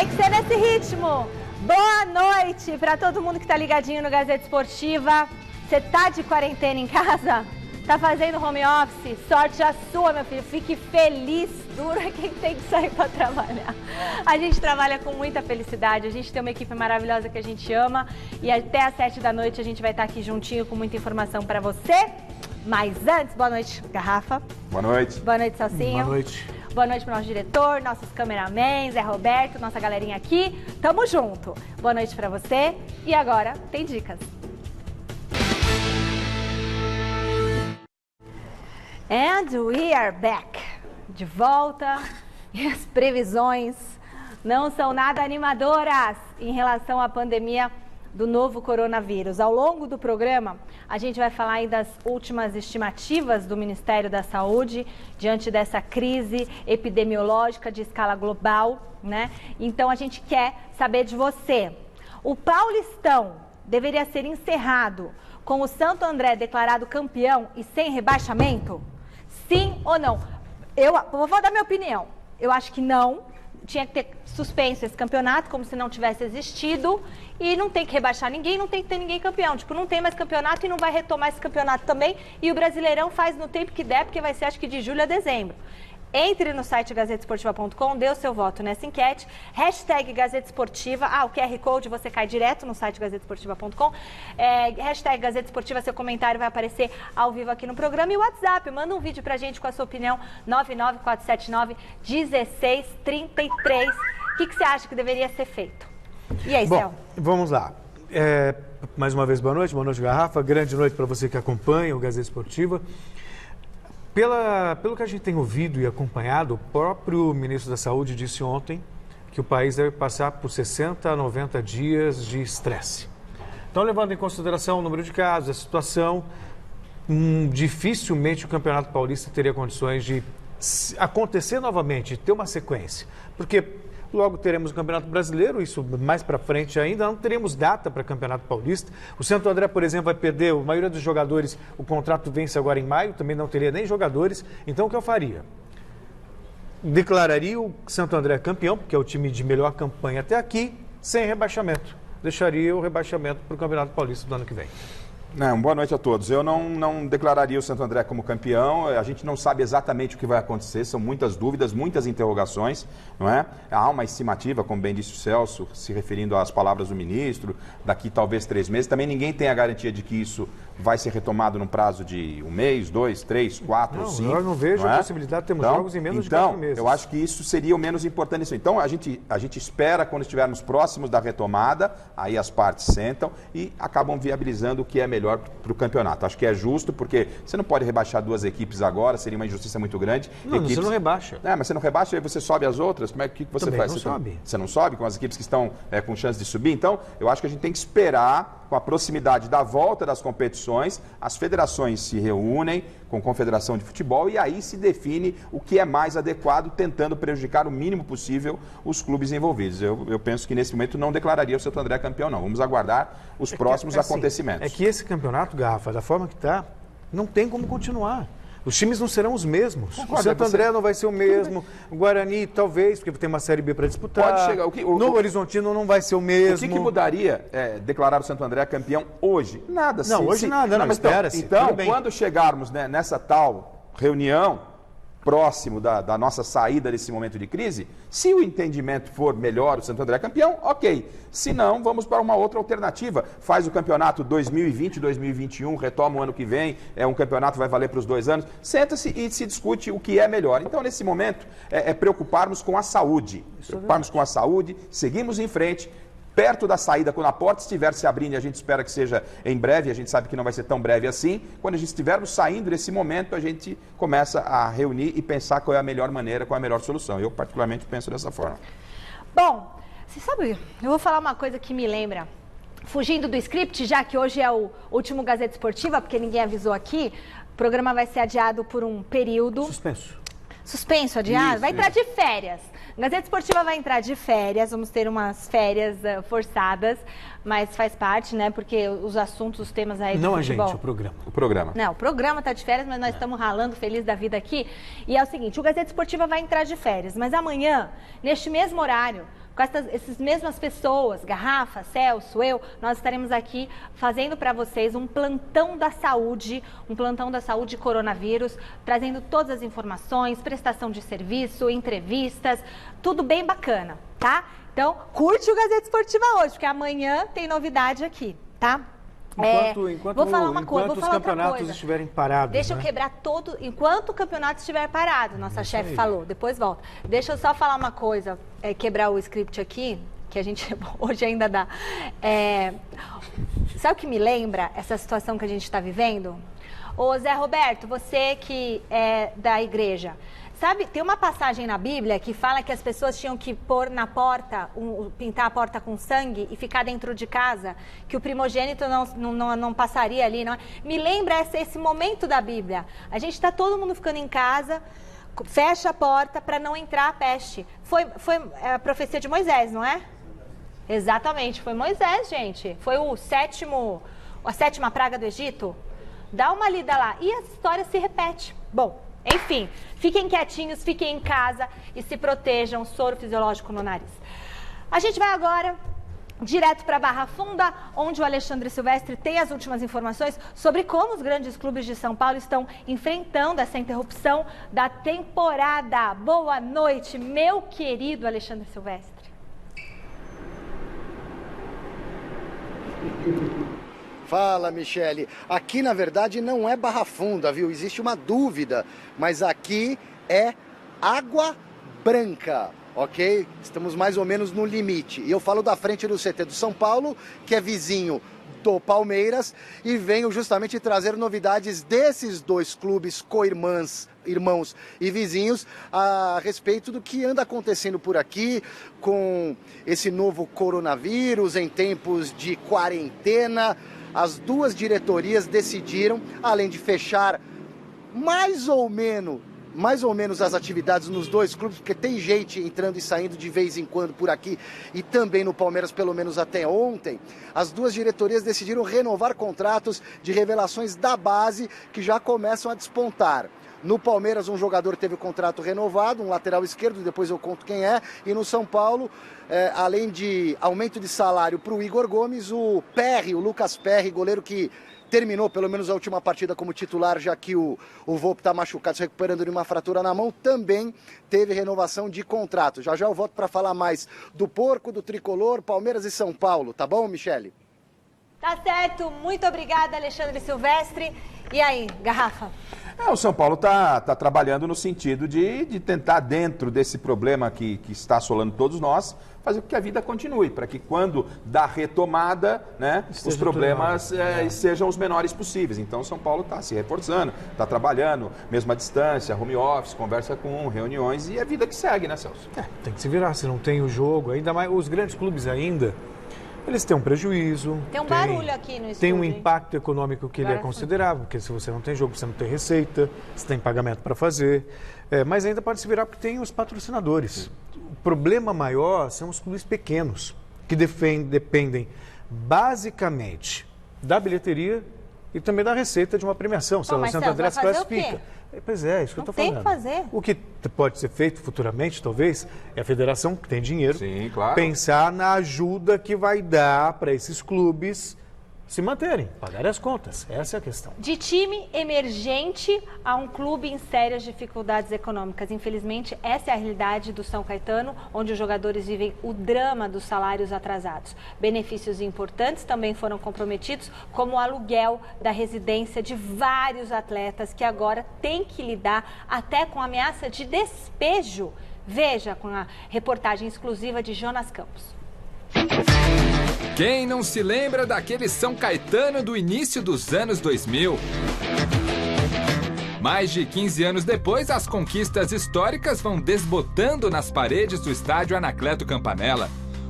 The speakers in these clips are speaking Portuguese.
Tem que ser nesse ritmo. Boa noite para todo mundo que está ligadinho no Gazeta Esportiva. Você tá de quarentena em casa? Tá fazendo home office? Sorte a sua, meu filho. Fique feliz. Dura quem tem que sair para trabalhar. A gente trabalha com muita felicidade. A gente tem uma equipe maravilhosa que a gente ama. E até às 7 da noite a gente vai estar aqui juntinho com muita informação para você. Mas antes, boa noite, Garrafa. Boa noite. Boa noite, Salsinho. Boa noite. Boa noite para o nosso diretor, nossos cameramans, Zé Roberto, nossa galerinha aqui. Tamo junto. Boa noite para você. E agora, tem dicas. And we are back. De volta. E as previsões não são nada animadoras em relação à pandemia do novo coronavírus. Ao longo do programa, a gente vai falar aí das últimas estimativas do Ministério da Saúde diante dessa crise epidemiológica de escala global, né? Então a gente quer saber de você. O Paulistão deveria ser encerrado com o Santo André declarado campeão e sem rebaixamento? Sim ou não? Eu vou dar minha opinião. Eu acho que não. Tinha que ter suspenso esse campeonato, como se não tivesse existido, e não tem que rebaixar ninguém, não tem que ter ninguém campeão. Tipo, não tem mais campeonato e não vai retomar esse campeonato também, e o Brasileirão faz no tempo que der, porque vai ser, acho que, de julho a dezembro. Entre no site gazetesportiva.com, dê o seu voto nessa enquete, hashtag Gazeta Esportiva, o QR Code você cai direto no site gazetesportiva.com, hashtag Gazeta Esportiva, seu comentário vai aparecer ao vivo aqui no programa, e o WhatsApp, manda um vídeo pra gente com a sua opinião, 99479-1633, o que você acha que deveria ser feito? E aí, Céu? Bom, vamos lá. Mais uma vez, boa noite, Garrafa, grande noite para você que acompanha o Gazeta Esportiva. Pelo que a gente tem ouvido e acompanhado, o próprio ministro da Saúde disse ontem que o país deve passar por 60 a 90 dias de estresse. Então, levando em consideração o número de casos, a situação, dificilmente o Campeonato Paulista teria condições de acontecer novamente, de ter uma sequência. Porque logo teremos o Campeonato Brasileiro, isso mais para frente ainda, não teremos data para o Campeonato Paulista. O Santo André, por exemplo, vai perder, a maioria dos jogadores, o contrato vence agora em maio, também não teria nem jogadores. Então, o que eu faria? Declararia o Santo André campeão, porque é o time de melhor campanha até aqui, sem rebaixamento. Deixaria o rebaixamento para o Campeonato Paulista do ano que vem. Boa noite a todos. Eu não declararia o Santo André como campeão. A gente não sabe exatamente o que vai acontecer. São muitas dúvidas, muitas interrogações, não é? Há uma estimativa, como bem disse o Celso, se referindo às palavras do ministro, daqui talvez 3 meses. Também ninguém tem a garantia de que isso vai ser retomado num prazo de 1 mês, 2, 3, 4 ou 5. Eu não vejo a possibilidade de termos jogos em menos de 4 meses. Eu acho que isso seria o menos importante nisso. Então, a gente espera, quando estivermos próximos da retomada, aí as partes sentam e acabam viabilizando o que é melhor para o campeonato. Acho que é justo, porque você não pode rebaixar 2 equipes agora, seria uma injustiça muito grande. Você não rebaixa. Mas você não rebaixa e aí você sobe as outras, como é que você também faz? Você não sobe com as equipes que estão com chance de subir? Então, eu acho que a gente tem que esperar, com a proximidade da volta das competições, as federações se reúnem com a Confederação de Futebol e aí se define o que é mais adequado, tentando prejudicar o mínimo possível os clubes envolvidos. Eu penso que nesse momento não declararia o Santo André campeão, não. Vamos aguardar os próximos acontecimentos. É que esse campeonato, Garrafa, da forma que está, não tem como continuar. Os times não serão os mesmos. O Santo André não vai ser o mesmo. O Guarani, talvez, porque tem uma Série B para disputar. Pode chegar. No Horizontino não vai ser o mesmo. O que mudaria declarar o Santo André campeão hoje? Nada. Não, hoje nada. Não, mas espera-se. Então, quando chegarmos nessa tal reunião, próximo da nossa saída desse momento de crise, se o entendimento for melhor, o Santo André campeão, ok. Se não, vamos para uma outra alternativa. Faz o campeonato 2020, 2021, retoma o ano que vem, um campeonato vai valer para os 2 anos. Senta-se e se discute o que é melhor. Então, nesse momento, preocuparmos com a saúde. Preocuparmos com a saúde, seguimos em frente. Perto da saída, quando a porta estiver se abrindo, e a gente espera que seja em breve, a gente sabe que não vai ser tão breve assim, quando a gente estivermos saindo desse momento, a gente começa a reunir e pensar qual é a melhor maneira, qual é a melhor solução. Eu, particularmente, penso dessa forma. Bom, você sabe, eu vou falar uma coisa que me lembra, fugindo do script, já que hoje é o último Gazeta Esportiva, porque ninguém avisou aqui, o programa vai ser adiado por um período. Suspenso, adiado? Vai entrar de férias. Gazeta Esportiva vai entrar de férias, vamos ter umas férias forçadas, mas faz parte, né? Porque os assuntos, os temas aí do futebol... Não a gente, o programa. Não, o programa tá de férias, mas nós estamos ralando feliz da vida aqui. E é o seguinte, o Gazeta Esportiva vai entrar de férias, mas amanhã, neste mesmo horário, com essas mesmas pessoas, Garrafa, Celso, eu, nós estaremos aqui fazendo para vocês um plantão da saúde coronavírus, trazendo todas as informações, prestação de serviço, entrevistas, tudo bem bacana, tá? Então, curte o Gazeta Esportiva hoje, porque amanhã tem novidade aqui, tá? Enquanto os campeonatos estiverem parados. Deixa eu quebrar todo. Enquanto o campeonato estiver parado, nossa chefe falou, depois volta. Deixa eu só falar uma coisa, quebrar o script aqui, que a gente hoje ainda dá. Sabe o que me lembra essa situação que a gente está vivendo? Ô Zé Roberto, você que é da igreja. Sabe, tem uma passagem na Bíblia que fala que as pessoas tinham que pôr na porta, pintar a porta com sangue e ficar dentro de casa, que o primogênito não passaria ali. Não é? Me lembra esse momento da Bíblia. A gente está todo mundo ficando em casa, fecha a porta para não entrar a peste. Foi a profecia de Moisés, não é? Exatamente, foi Moisés, gente. Foi a sétima praga do Egito. Dá uma lida lá. E a história se repete. Bom, enfim, fiquem quietinhos, fiquem em casa e se protejam, soro fisiológico no nariz. A gente vai agora direto para Barra Funda, onde o Alexandre Silvestre tem as últimas informações sobre como os grandes clubes de São Paulo estão enfrentando essa interrupção da temporada. Boa noite, meu querido Alexandre Silvestre. Fala, Michele. Aqui, na verdade, não é Barra Funda, viu? Existe uma dúvida, mas aqui é Água Branca, ok? Estamos mais ou menos no limite. E eu falo da frente do CT do São Paulo, que é vizinho do Palmeiras, e venho justamente trazer novidades desses dois clubes irmãos e vizinhos a respeito do que anda acontecendo por aqui com esse novo coronavírus em tempos de quarentena. As duas diretorias decidiram, além de fechar mais ou menos as atividades nos dois clubes, porque tem gente entrando e saindo de vez em quando por aqui e também no Palmeiras, pelo menos até ontem, as duas diretorias decidiram renovar contratos de revelações da base que já começam a despontar. No Palmeiras, um jogador teve o contrato renovado, um lateral esquerdo, depois eu conto quem é. E no São Paulo, além de aumento de salário para o Igor Gomes, o Lucas Perry, goleiro que terminou pelo menos a última partida como titular, já que o Volpe está machucado, se recuperando de uma fratura na mão, também teve renovação de contrato. Já eu volto para falar mais do Porco, do Tricolor, Palmeiras e São Paulo, tá bom, Michele? Tá certo, muito obrigada, Alexandre Silvestre. E aí, Garrafa? O São Paulo está trabalhando no sentido de tentar, dentro desse problema que está assolando todos nós, fazer com que a vida continue, para que quando dá retomada, né, os problemas sejam os menores possíveis. Então, o São Paulo está se reforçando, está trabalhando, mesmo à distância, home office, conversa com reuniões, e é a vida que segue, né, Celso? Tem que se virar, se não tem o jogo, ainda mais os grandes clubes ainda, eles têm um prejuízo. Tem um barulho aqui no estúdio. Tem um impacto econômico que ele é considerável, porque se você não tem jogo, você não tem receita, você tem pagamento para fazer. Mas ainda pode se virar porque tem os patrocinadores. O problema maior são os clubes pequenos, que dependem basicamente da bilheteria e também da receita de uma premiação. Se o Santo André se classifica. Pois é, isso que eu estou falando. Tem que fazer. O que pode ser feito futuramente, talvez, é a federação, que tem dinheiro, pensar na ajuda que vai dar para esses clubes se manterem, pagarem as contas. Essa é a questão. De time emergente a um clube em sérias dificuldades econômicas. Infelizmente, essa é a realidade do São Caetano, onde os jogadores vivem o drama dos salários atrasados. Benefícios importantes também foram comprometidos, como o aluguel da residência de vários atletas que agora têm que lidar até com ameaça de despejo. Veja com a reportagem exclusiva de Jonas Campos. Quem não se lembra daquele São Caetano do início dos anos 2000? Mais de 15 anos depois, as conquistas históricas vão desbotando nas paredes do estádio Anacleto Campanella.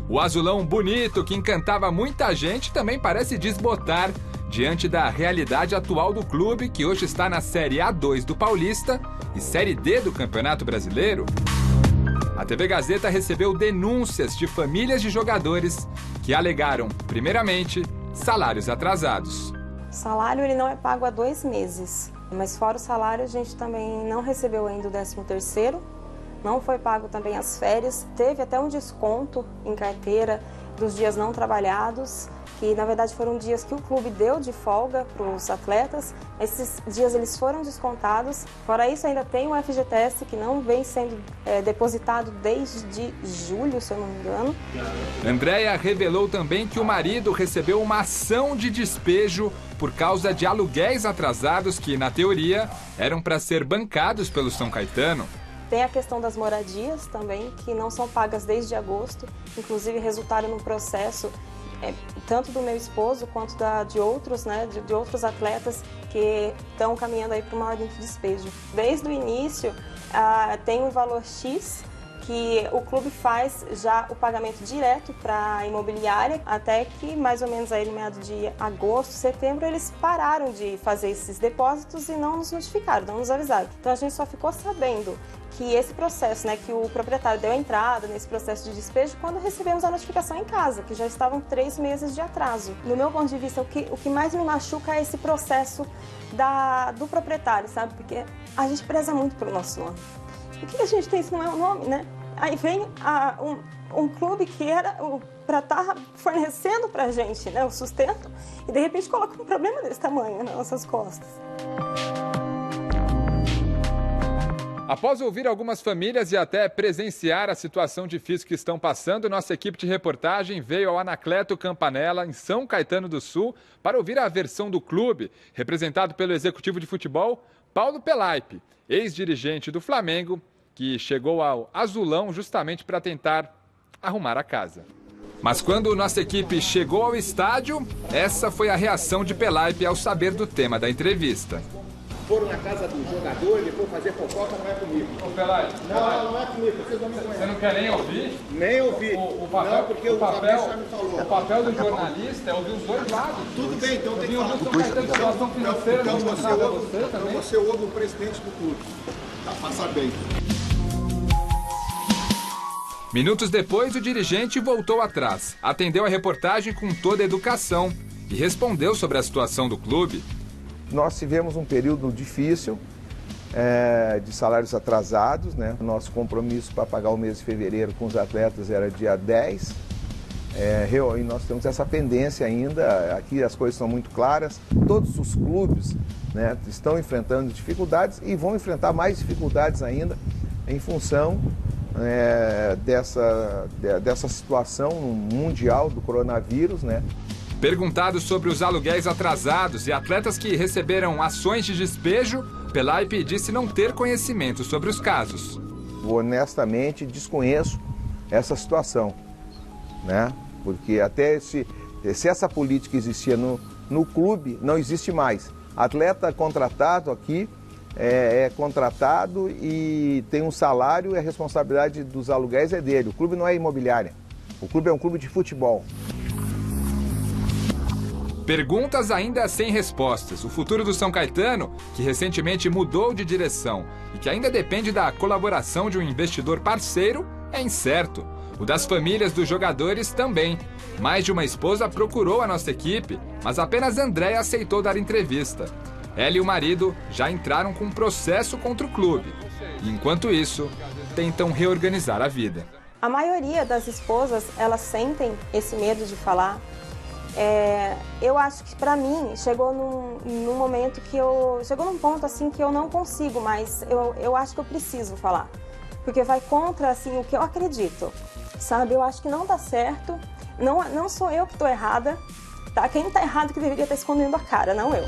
O azulão bonito que encantava muita gente também parece desbotar diante da realidade atual do clube, que hoje está na Série A2 do Paulista e Série D do Campeonato Brasileiro. A TV Gazeta recebeu denúncias de famílias de jogadores que alegaram, primeiramente, salários atrasados. O salário ele não é pago há 2 meses, mas fora o salário a gente também não recebeu ainda o 13º, não foi pago também as férias, teve até um desconto em carteira dos dias não trabalhados, que na verdade foram dias que o clube deu de folga para os atletas. Esses dias eles foram descontados. Fora isso, ainda tem o FGTS que não vem sendo depositado desde julho, se eu não me engano. Andréia revelou também que o marido recebeu uma ação de despejo por causa de aluguéis atrasados que, na teoria, eram para ser bancados pelo São Caetano. Tem a questão das moradias também, que não são pagas desde agosto, inclusive resultaram num processo tanto do meu esposo quanto de outros, né, de outros atletas que estão caminhando aí para uma ordem de despejo. Desde o início, tem um valor X que o clube faz já o pagamento direto para a imobiliária, até que mais ou menos aí no meado de agosto, setembro, eles pararam de fazer esses depósitos e não nos notificaram, não nos avisaram. Então a gente só ficou sabendo que esse processo, né, que o proprietário deu entrada nesse processo de despejo quando recebemos a notificação em casa, que já estavam 3 meses de atraso. No meu ponto de vista, o que mais me machuca é esse processo do proprietário, sabe? Porque a gente preza muito pelo nosso nome. O que a gente tem se não é o nome, né? Aí vem um clube que era para estar fornecendo para a gente, né, o sustento, e de repente coloca um problema desse tamanho nas nossas costas. Após ouvir algumas famílias e até presenciar a situação difícil que estão passando, nossa equipe de reportagem veio ao Anacleto Campanella, em São Caetano do Sul, para ouvir a versão do clube, representado pelo executivo de futebol, Paulo Pelaipe, ex-dirigente do Flamengo, que chegou ao Azulão justamente para tentar arrumar a casa. Mas quando nossa equipe chegou ao estádio, essa foi a reação de Pelaipe ao saber do tema da entrevista. Foram na casa do jogador, ele foi fazer fofoca, não é comigo. Ô Pelaipe, não é comigo, vocês não me conhecem. Você não quer nem ouvir? Nem ouvir. O papel, não, porque o papel já me falou. O papel do jornalista é ouvir os dois lados. Tudo bem, então tem que falar. Então você ouve o presidente do clube. Tá, passa bem. Minutos depois, o dirigente voltou atrás, atendeu a reportagem com toda a educação e respondeu sobre a situação do clube. Nós tivemos um período difícil de salários atrasados, né? Nosso compromisso para pagar o mês de fevereiro com os atletas era dia 10. E nós temos essa pendência ainda, aqui as coisas são muito claras. Todos os clubes, né, estão enfrentando dificuldades e vão enfrentar mais dificuldades ainda em função dessa situação mundial do coronavírus, né? Perguntado sobre os aluguéis atrasados e atletas que receberam ações de despejo, Pelaipe disse não ter conhecimento sobre os casos. Honestamente, desconheço essa situação, né? Porque até se essa política existia no clube, não existe mais. Atleta contratado aqui é contratado e tem um salário e a responsabilidade dos aluguéis é dele. O clube não é imobiliária, o clube é um clube de futebol. Perguntas ainda sem respostas. O futuro do São Caetano, que recentemente mudou de direção e que ainda depende da colaboração de um investidor parceiro, é incerto. O das famílias dos jogadores também. Mais de uma esposa procurou a nossa equipe, mas apenas Andréia aceitou dar entrevista. Ela e o marido já entraram com um processo contra o clube. E, enquanto isso, tentam reorganizar a vida. A maioria das esposas, elas sentem esse medo de falar. Eu acho que para mim chegou num momento que chegou num ponto assim que eu não consigo, mas eu acho que eu preciso falar, porque vai contra assim o que eu acredito, sabe? Eu acho que não dá certo, não sou eu que estou errada, tá? Quem está errado que deveria estar escondendo a cara, não eu.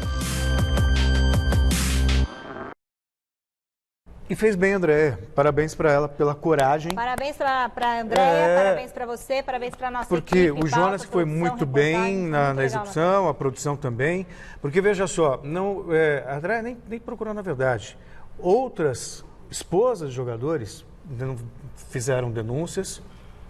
E fez bem, Andréia. Parabéns para ela pela coragem. Parabéns para a Andréia, parabéns para você, parabéns para a nossa porque equipe. Porque o Jonas foi muito bem na execução, a produção também. Porque, veja só, a Andréia nem procurou, na verdade. Outras esposas de jogadores fizeram denúncias,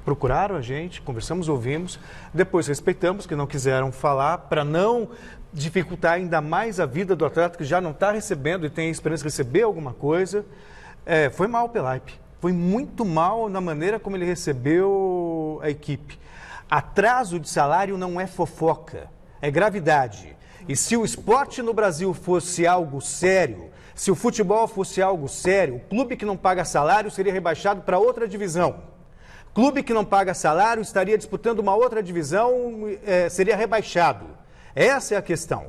procuraram a gente, conversamos, ouvimos. Depois respeitamos, que não quiseram falar, para não dificultar ainda mais a vida do atleta que já não está recebendo e tem a esperança de receber alguma coisa. Foi mal o Pelaipe, foi muito mal na maneira como ele recebeu a equipe. Atraso de salário não é fofoca, é gravidade. E se o esporte no Brasil fosse algo sério, se o futebol fosse algo sério, o clube que não paga salário seria rebaixado para outra divisão. Clube que não paga salário estaria disputando uma outra divisão, seria rebaixado. Essa é a questão.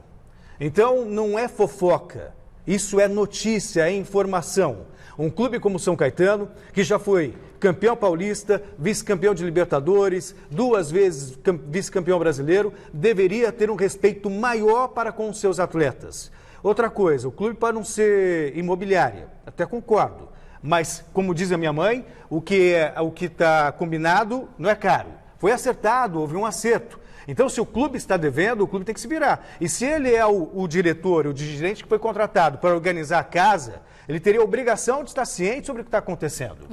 Então, não é fofoca. Isso é notícia, é informação. Um clube como São Caetano, que já foi campeão paulista, vice-campeão de Libertadores, 2 vezes vice-campeão brasileiro, deveria ter um respeito maior para com os seus atletas. Outra coisa, o clube pode não ser imobiliária, até concordo. Mas, como diz a minha mãe, o que está combinado não é caro. Foi acertado, houve um acerto. Então, se o clube está devendo, o clube tem que se virar. E se ele é o diretor, o dirigente que foi contratado para organizar a casa, ele teria a obrigação de estar ciente sobre o que está acontecendo.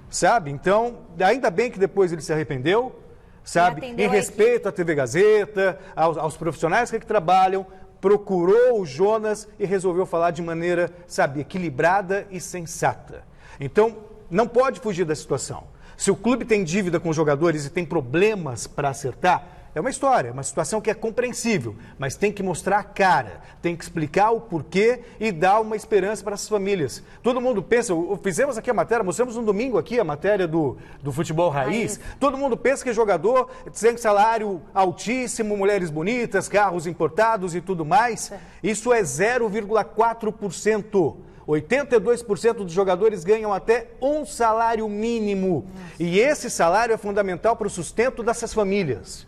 Sabe? Então, ainda bem que depois ele se arrependeu, sabe? Em respeito à TV Gazeta, aos profissionais que trabalham, procurou o Jonas e resolveu falar de maneira, sabe, equilibrada e sensata. Então, não pode fugir da situação. Se o clube tem dívida com os jogadores e tem problemas para acertar, é uma história, uma situação que é compreensível, mas tem que mostrar a cara, tem que explicar o porquê e dar uma esperança para essas famílias. Todo mundo pensa, fizemos aqui a matéria, mostramos no domingo aqui a matéria do futebol raiz, todo mundo pensa que jogador tem salário altíssimo, mulheres bonitas, carros importados e tudo mais. Isso é 0,4%. 82% dos jogadores ganham até um salário mínimo. E esse salário é fundamental para o sustento dessas famílias.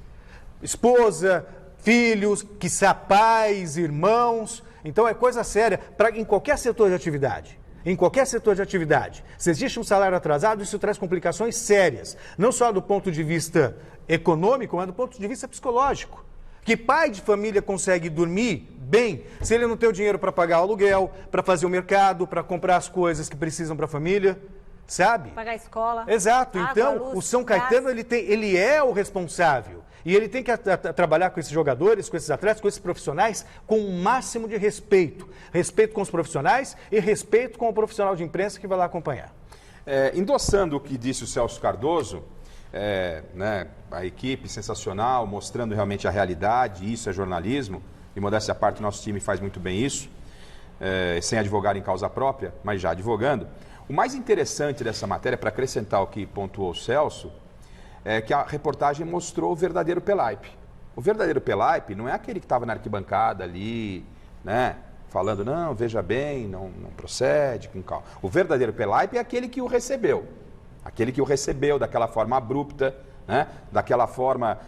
Esposa, filhos, quiçá pais, irmãos. Então é coisa séria em qualquer setor de atividade. Em qualquer setor de atividade. Se existe um salário atrasado, isso traz complicações sérias. Não só do ponto de vista econômico, mas do ponto de vista psicológico. Que pai de família consegue dormir bem se ele não tem o dinheiro para pagar o aluguel, para fazer o mercado, para comprar as coisas que precisam para a família, sabe? Pagar a escola. Exato. Água, então, luz, o São Caetano, ele é o responsável. E ele tem que trabalhar com esses jogadores, com esses atletas, com esses profissionais, com o máximo de respeito. Respeito com os profissionais e respeito com o profissional de imprensa que vai lá acompanhar. Endossando o que disse o Celso Cardoso, a equipe sensacional, mostrando realmente a realidade, isso é jornalismo, e modéstia à parte, o nosso time faz muito bem isso, sem advogar em causa própria, mas já advogando. O mais interessante dessa matéria, para acrescentar o que pontuou o Celso, é que a reportagem mostrou o verdadeiro Pelaipe. O verdadeiro Pelaipe não é aquele que estava na arquibancada ali, né, falando, não, veja bem, não procede, com calma. O verdadeiro Pelaipe é aquele que o recebeu. Aquele que o recebeu daquela forma abrupta, né? Daquela forma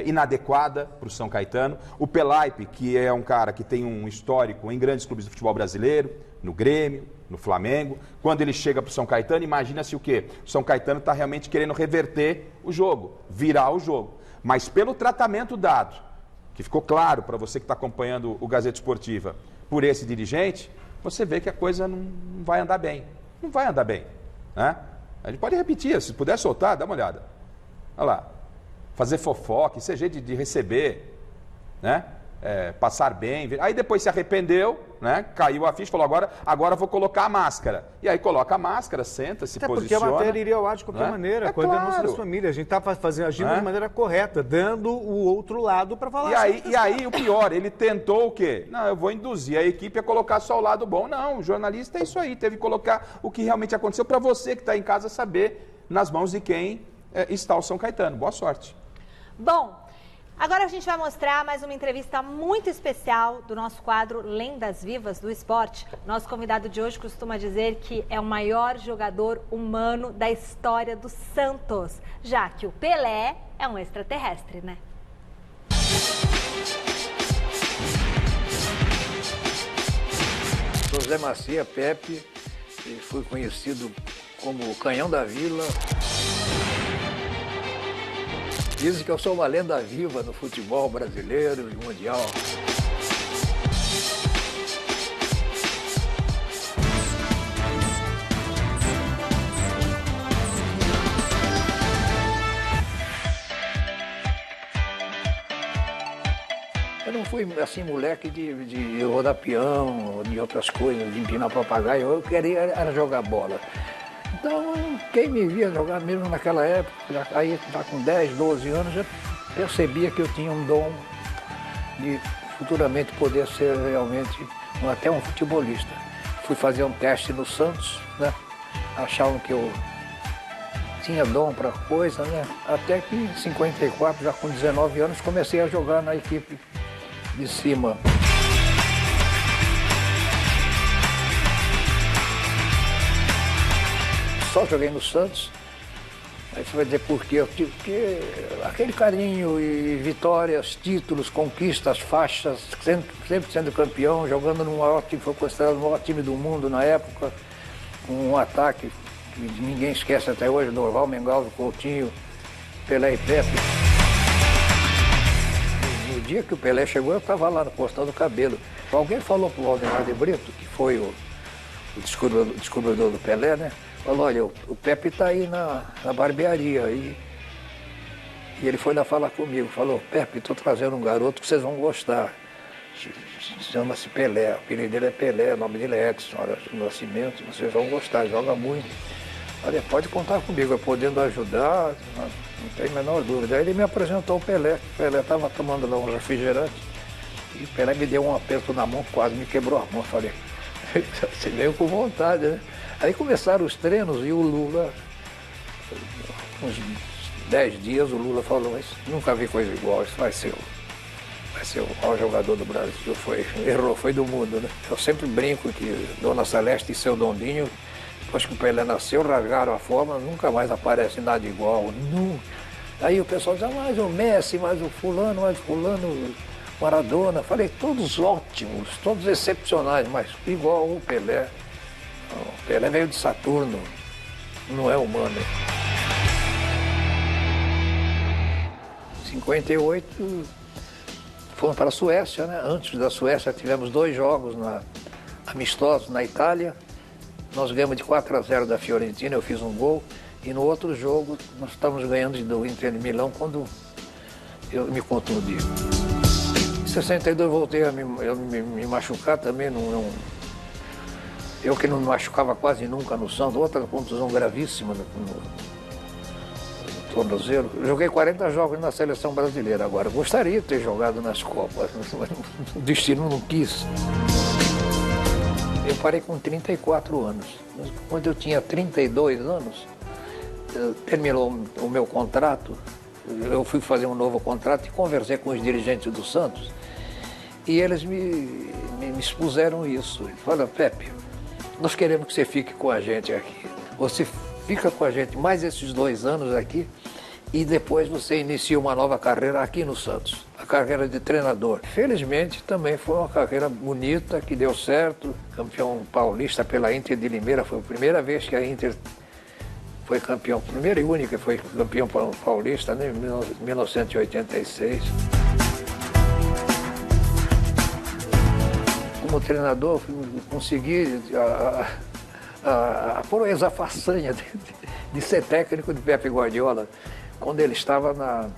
inadequada para o São Caetano. O Pelaipe, que é um cara que tem um histórico em grandes clubes do futebol brasileiro, no Grêmio, no Flamengo. Quando ele chega para o São Caetano, imagina-se o quê? O São Caetano está realmente querendo reverter o jogo, virar o jogo. Mas pelo tratamento dado, que ficou claro para você que está acompanhando o Gazeta Esportiva, por esse dirigente, você vê que a coisa não vai andar bem. Não vai andar bem, né? A gente pode repetir, se puder soltar, dá uma olhada. Olha lá. Fazer fofoca, isso é jeito de receber, né? Passar bem. Aí depois se arrependeu, né? Caiu a ficha, falou, agora vou colocar a máscara. E aí coloca a máscara, senta, se posiciona. Porque a matéria iria ao ar de qualquer maneira, com a denúncia das famílias. A gente está agindo de maneira correta, dando o outro lado para falar. E aí o pior, ele tentou o quê? Não, eu vou induzir a equipe a colocar só o lado bom. Não, o jornalista é isso aí, teve que colocar o que realmente aconteceu para você que está em casa saber nas mãos de quem está o São Caetano. Boa sorte. Bom, agora a gente vai mostrar mais uma entrevista muito especial do nosso quadro Lendas Vivas do Esporte. Nosso convidado de hoje costuma dizer que é o maior jogador humano da história do Santos, já que o Pelé é um extraterrestre, né? José Macia Pepe, ele foi conhecido como o Canhão da Vila. Dizem que eu sou uma lenda viva no futebol brasileiro e mundial. Eu não fui assim moleque de rodar peão, de outras coisas, de empinar papagaio. Eu queria era jogar bola. Então, quem me via jogar mesmo naquela época, aí já com 10, 12 anos, já percebia que eu tinha um dom de futuramente poder ser realmente até um futebolista. Fui fazer um teste no Santos, né? Achavam que eu tinha dom para coisa, né? Até que em 54, já com 19 anos, comecei a jogar na equipe de cima. Só joguei no Santos. Aí você vai dizer por quê? Porque aquele carinho e vitórias, títulos, conquistas, faixas, sempre sendo campeão, jogando no maior time, foi considerado o maior time do mundo na época, com um ataque que ninguém esquece até hoje, Dorval, Mengalvio, Coutinho, Pelé e Pepe. No dia que o Pelé chegou, eu estava lá no Postão do Cabelo. Alguém falou para o Valdemar de Brito, que foi o descobridor do Pelé, né? Falou, olha, o Pepe está aí na barbearia. E ele foi lá falar comigo. Falou, Pepe, estou trazendo um garoto que vocês vão gostar. Chama-se Pelé. O apelido dele é Pelé, o nome dele é Edson, Nascimento. Vocês vão gostar, joga muito. Olha, pode contar comigo, eu podendo ajudar, não tem a menor dúvida. Aí ele me apresentou o Pelé. O Pelé estava tomando lá um refrigerante. E o Pelé me deu um aperto na mão, quase me quebrou a mão. Falei, você veio com vontade, né? Aí começaram os treinos e o Lula, uns 10 dias, o Lula falou, mas nunca vi coisa igual, isso vai ser o maior jogador do Brasil, foi do mundo, né? Eu sempre brinco que Dona Celeste e seu Dondinho, depois que o Pelé nasceu, rasgaram a forma, nunca mais aparece nada igual. Aí o pessoal diz, mas o Messi, mas o fulano, Maradona, falei, todos ótimos, todos excepcionais, mas igual o Pelé. O Pelé veio de Saturno, não é humano. Em 58, fomos para a Suécia, né? Antes da Suécia tivemos 2 jogos amistosos na Itália. Nós ganhamos de 4-0 da Fiorentina, eu fiz um gol. E no outro jogo, nós estávamos ganhando do Inter de Milão quando eu me contundi. Em 62 voltei a me machucar também, eu que não me machucava quase nunca no Santos, outra contusão gravíssima no tornozelo. Joguei 40 jogos na seleção brasileira agora. Gostaria de ter jogado nas Copas, mas o destino não quis. Eu parei com 34 anos. Quando eu tinha 32 anos, terminou o meu contrato, eu fui fazer um novo contrato e conversei com os dirigentes do Santos e eles me expuseram isso. Falaram, Pepe, nós queremos que você fique com a gente aqui. Você fica com a gente mais esses 2 anos aqui e depois você inicia uma nova carreira aqui no Santos, a carreira de treinador. Felizmente também foi uma carreira bonita, que deu certo, campeão paulista pela Inter de Limeira, foi a primeira vez que a Inter foi campeão, primeira e única foi campeão paulista, né, em 1986. Como treinador, consegui a proeza façanha de ser técnico de Pepe Guardiola, quando ele estava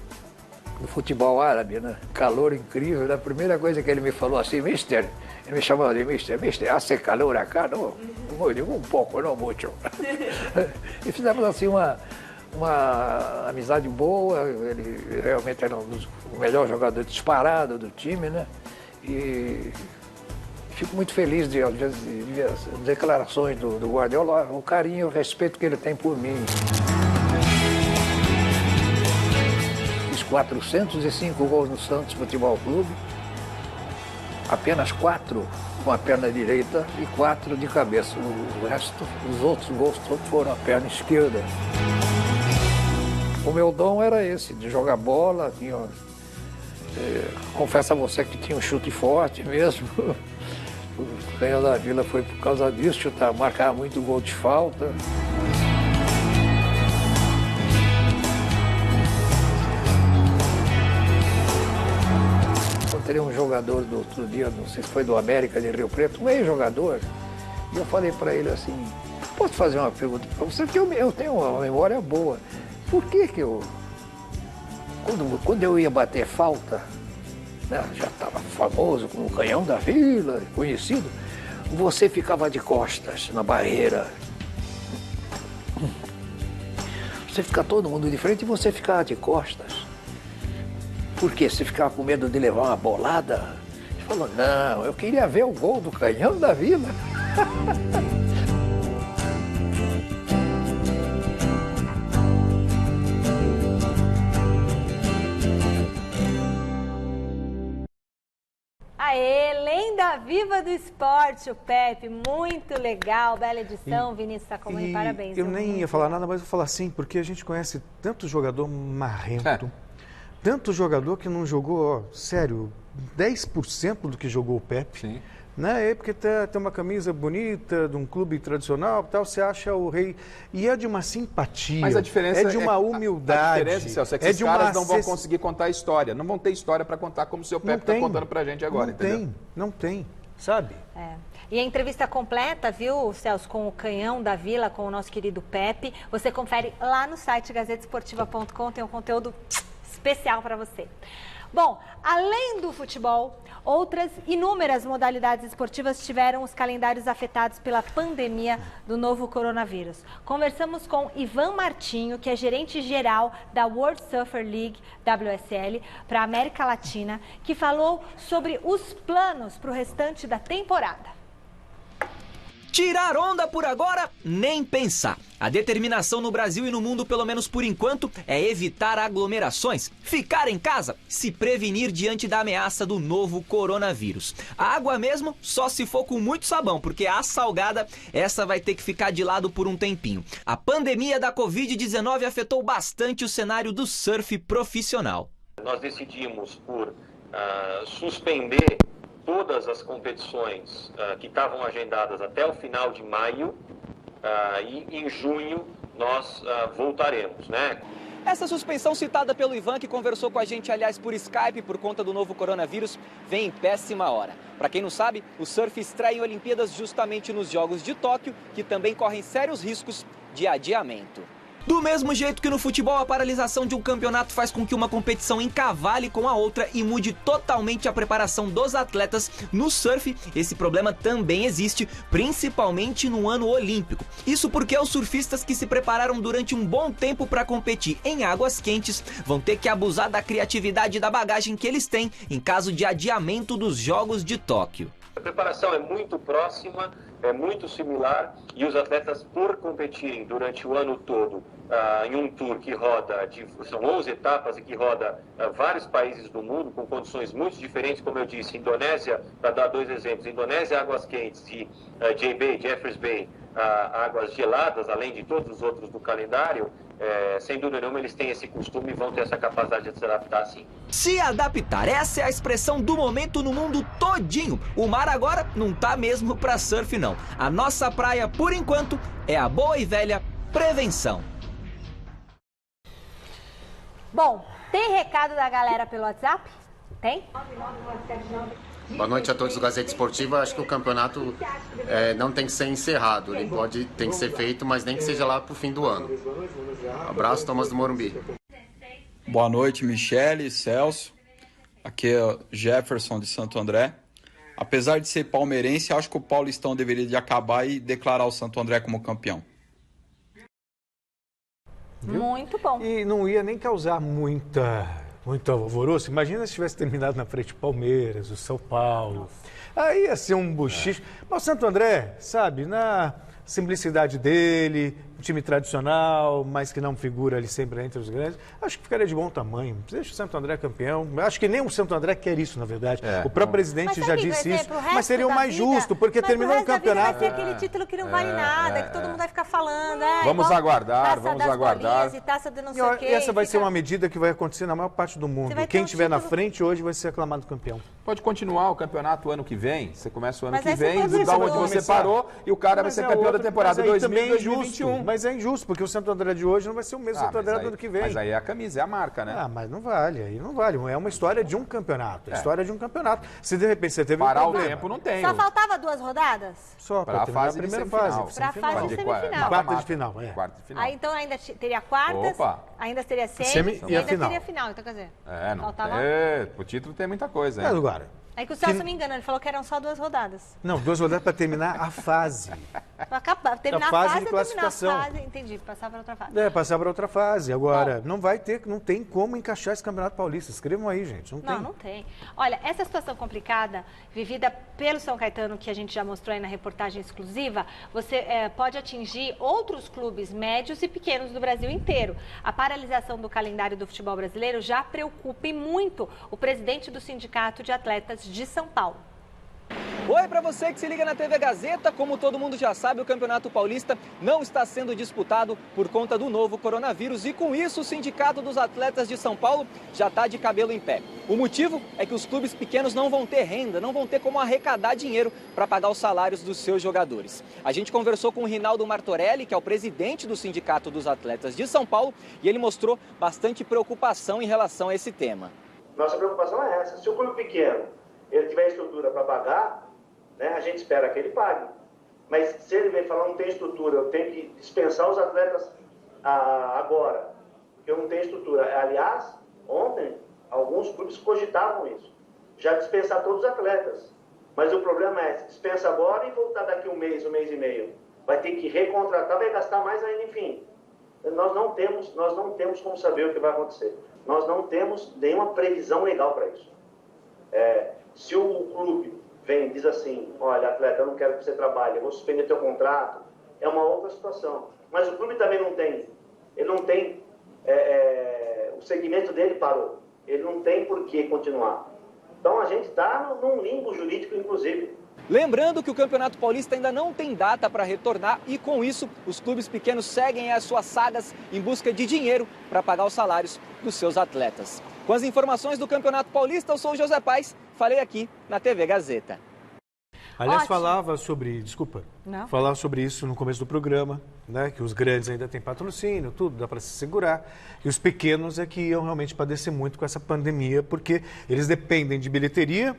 no futebol árabe, né? Calor incrível. A primeira coisa que ele me falou assim, mister, ele me chamava de mister, hace calor acá? Não, um pouco, não muito. E fizemos assim uma amizade boa, ele realmente era o melhor jogador disparado do time, né? E fico muito feliz de ver as declarações do Guardiola, o carinho e o respeito que ele tem por mim. Fiz 405 gols no Santos Futebol Clube, apenas 4 com a perna direita e 4 de cabeça. O resto, os outros gols todos foram a perna esquerda. O meu dom era esse, de jogar bola. Confesso a você que tinha um chute forte mesmo. O Canhão da Vila foi por causa disso, chutar, marcar muito gol de falta. Encontrei um jogador do outro dia, não sei se foi do América de Rio Preto, um ex-jogador, e eu falei para ele assim, posso fazer uma pergunta para você, porque eu tenho uma memória boa. Por que eu, quando eu ia bater falta, né, já estava famoso como o Canhão da Vila, conhecido, você ficava de costas na barreira. Você fica todo mundo de frente e você ficava de costas. Por quê? Você ficava com medo de levar uma bolada? falou, não, eu queria ver o gol do Canhão da Vila. Aê, lenda viva do esporte, o Pepe, muito legal, bela edição, Vinícius Sacomani, parabéns. Eu nem ia falar nada, mas vou falar sim, porque a gente conhece tanto jogador marrento, tanto jogador que não jogou, sério, 10% do que jogou o Pepe. Sim. Né? É porque tem uma camisa bonita de um clube tradicional, tal, você acha o rei. E é de uma simpatia. Mas a diferença é de uma humildade. A diferença, Celso, é que esses caras não vão conseguir contar a história. Não vão ter história para contar como o seu Pepe está contando para a gente agora, entendeu? Não tem, sabe? É. E a entrevista completa, viu, Celso, com o Canhão da Vila, com o nosso querido Pepe, você confere lá no site gazetesportiva.com, tem um conteúdo especial para você. Bom, além do futebol, outras inúmeras modalidades esportivas tiveram os calendários afetados pela pandemia do novo coronavírus. Conversamos com Ivan Martinho, que é gerente geral da World Surfer League, WSL, para a América Latina, que falou sobre os planos para o restante da temporada. Tirar onda por agora? Nem pensar. A determinação no Brasil e no mundo, pelo menos por enquanto, é evitar aglomerações, ficar em casa, se prevenir diante da ameaça do novo coronavírus. A água mesmo, só se for com muito sabão, porque a salgada, essa vai ter que ficar de lado por um tempinho. A pandemia da Covid-19 afetou bastante o cenário do surf profissional. Nós decidimos por suspender todas as competições que estavam agendadas até o final de maio e em junho nós voltaremos, né? Essa suspensão citada pelo Ivan, que conversou com a gente, aliás, por Skype, por conta do novo coronavírus, vem em péssima hora. Para quem não sabe, o surf estreia em Olimpíadas justamente nos Jogos de Tóquio, que também correm sérios riscos de adiamento. Do mesmo jeito que no futebol, a paralisação de um campeonato faz com que uma competição encavale com a outra e mude totalmente a preparação dos atletas, no surf esse problema também existe, principalmente no ano olímpico. Isso porque os surfistas que se prepararam durante um bom tempo para competir em águas quentes vão ter que abusar da criatividade e da bagagem que eles têm em caso de adiamento dos Jogos de Tóquio. A preparação é muito próxima, é muito similar e os atletas, por competirem durante o ano todo em um tour que roda, são 11 etapas e que roda vários países do mundo com condições muito diferentes, como eu disse, Indonésia, para dar dois exemplos, Indonésia, águas quentes e J-Bay, Jeffreys Bay, águas geladas, além de todos os outros do calendário, sem dúvida nenhuma eles têm esse costume e vão ter essa capacidade de se adaptar sim. Se adaptar, essa é a expressão do momento no mundo todinho. O mar agora não tá mesmo pra surf não. A nossa praia, por enquanto, é a boa e velha prevenção. Bom, tem recado da galera pelo WhatsApp? Tem? Boa noite a todos do Gazeta Esportiva. Acho que o campeonato não tem que ser encerrado. Ele tem que ser feito, mas nem que seja lá pro fim do ano. Abraço, Thomas do Morumbi. Boa noite, Michele, Celso. Aqui é o Jefferson de Santo André. Apesar de ser palmeirense, acho que o Paulistão deveria de acabar e declarar o Santo André como campeão. Viu? Muito bom. E não ia nem causar muito alvoroço. Imagina se tivesse terminado na frente do Palmeiras, o São Paulo. Aí ia ser um bochicho. Mas o Santo André, sabe, na simplicidade dele, um time tradicional, mas que não figura ali sempre entre os grandes, acho que ficaria de bom tamanho. Deixa o Santo André campeão. Acho que nem o Santo André quer isso, na verdade. O próprio presidente já disse isso, mas seria o mais justo, porque terminou o campeonato. Vai ser aquele título que não vale nada, que todo mundo vai ficar falando. Vamos aguardar, vamos aguardar. E taça de não sei o quê, essa vai ser uma medida que vai acontecer na maior parte do mundo. Quem estiver na frente hoje vai ser aclamado campeão. Pode continuar o campeonato ano que vem. Você começa o ano que Mas vem, da onde você parou, e o cara vai ser campeão da temporada 2021. Mas é injusto, porque o Santo André de hoje não vai ser o mesmo Santo André do ano que vem. Mas aí é a camisa, é a marca, né? Mas não vale, aí não vale. É uma história de um campeonato. História de um campeonato. Se de repente você teve parar um problema, o tempo, não tem. Só faltava 2 rodadas? Só para terminar a primeira fase. Para a fase de semifinal. Quarta de final, Quarta de final. Aí então ainda teria quartas, ainda teria semi e a ainda final. teria final. Então quer dizer, não. faltava... O título tem muita coisa, hein? Agora, É que o Celso me engana, ele falou que eram só 2 rodadas. Não, 2 rodadas para terminar a fase. Para terminar a fase fase, de classificação. terminar a fase, entendi, passar para outra fase. Passar para outra fase. Agora, não tem como encaixar esse Campeonato Paulista. Escrevam aí, gente. Não tem. Olha, essa situação complicada, vivida pelo São Caetano, que a gente já mostrou aí na reportagem exclusiva, você pode atingir outros clubes médios e pequenos do Brasil inteiro. A paralisação do calendário do futebol brasileiro já preocupa e muito o presidente do Sindicato de Atletas de São Paulo. Oi, para você que se liga na TV Gazeta, como todo mundo já sabe, o Campeonato Paulista não está sendo disputado por conta do novo coronavírus e com isso o Sindicato dos Atletas de São Paulo já está de cabelo em pé. O motivo é que os clubes pequenos não vão ter renda, não vão ter como arrecadar dinheiro para pagar os salários dos seus jogadores. A gente conversou com o Rinaldo Martorelli, que é o presidente do Sindicato dos Atletas de São Paulo, e ele mostrou bastante preocupação em relação a esse tema. Nossa preocupação é essa. Se o clube pequeno ele tiver estrutura para pagar, né, a gente espera que ele pague. Mas se ele vem falar não tem estrutura, eu tenho que dispensar os atletas agora, porque eu não tenho estrutura. Aliás, ontem, alguns clubes cogitavam isso. Já dispensar todos os atletas. Mas o problema é, se dispensa agora e voltar daqui um mês e meio. Vai ter que recontratar, vai gastar mais ainda, enfim. Nós não temos como saber o que vai acontecer. Nós não temos nenhuma previsão legal para isso. Se o clube vem e diz assim, olha, atleta, eu não quero que você trabalhe, eu vou suspender teu contrato, é uma outra situação. Mas o clube também não tem, o segmento dele parou, ele não tem por que continuar. Então a gente está num limbo jurídico, inclusive. Lembrando que o Campeonato Paulista ainda não tem data para retornar e, com isso, os clubes pequenos seguem as suas sagas em busca de dinheiro para pagar os salários dos seus atletas. Com as informações do Campeonato Paulista, eu sou o José Paes, falei aqui na TV Gazeta. Aliás, falava sobre isso no começo do programa, né? Que os grandes ainda têm patrocínio, tudo, dá para se segurar. E os pequenos é que iam realmente padecer muito com essa pandemia, porque eles dependem de bilheteria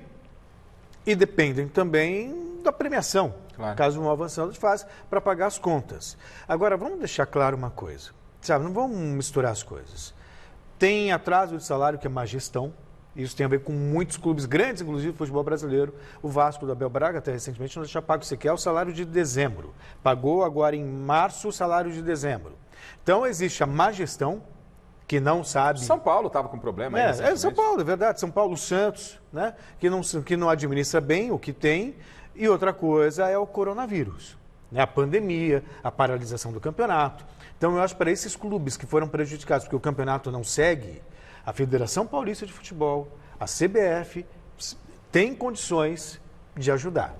e dependem também da premiação, caso vão avançando de fase, para pagar as contas. Agora, vamos deixar claro uma coisa, sabe? Não vamos misturar as coisas. Tem atraso de salário, que é má gestão. Isso tem a ver com muitos clubes grandes, inclusive o futebol brasileiro. O Vasco do Abel Braga, até recentemente, não deixou pago sequer o salário de dezembro. Pagou agora em março o salário de dezembro. Então, existe a má gestão, que não sabe... São Paulo estava com problema. São Paulo, é verdade. São Paulo, Santos, né? Que não administra bem o que tem. E outra coisa é o coronavírus, né? A pandemia, a paralisação do campeonato. Então, eu acho que para esses clubes que foram prejudicados porque o campeonato não segue, a Federação Paulista de Futebol, a CBF, tem condições de ajudar.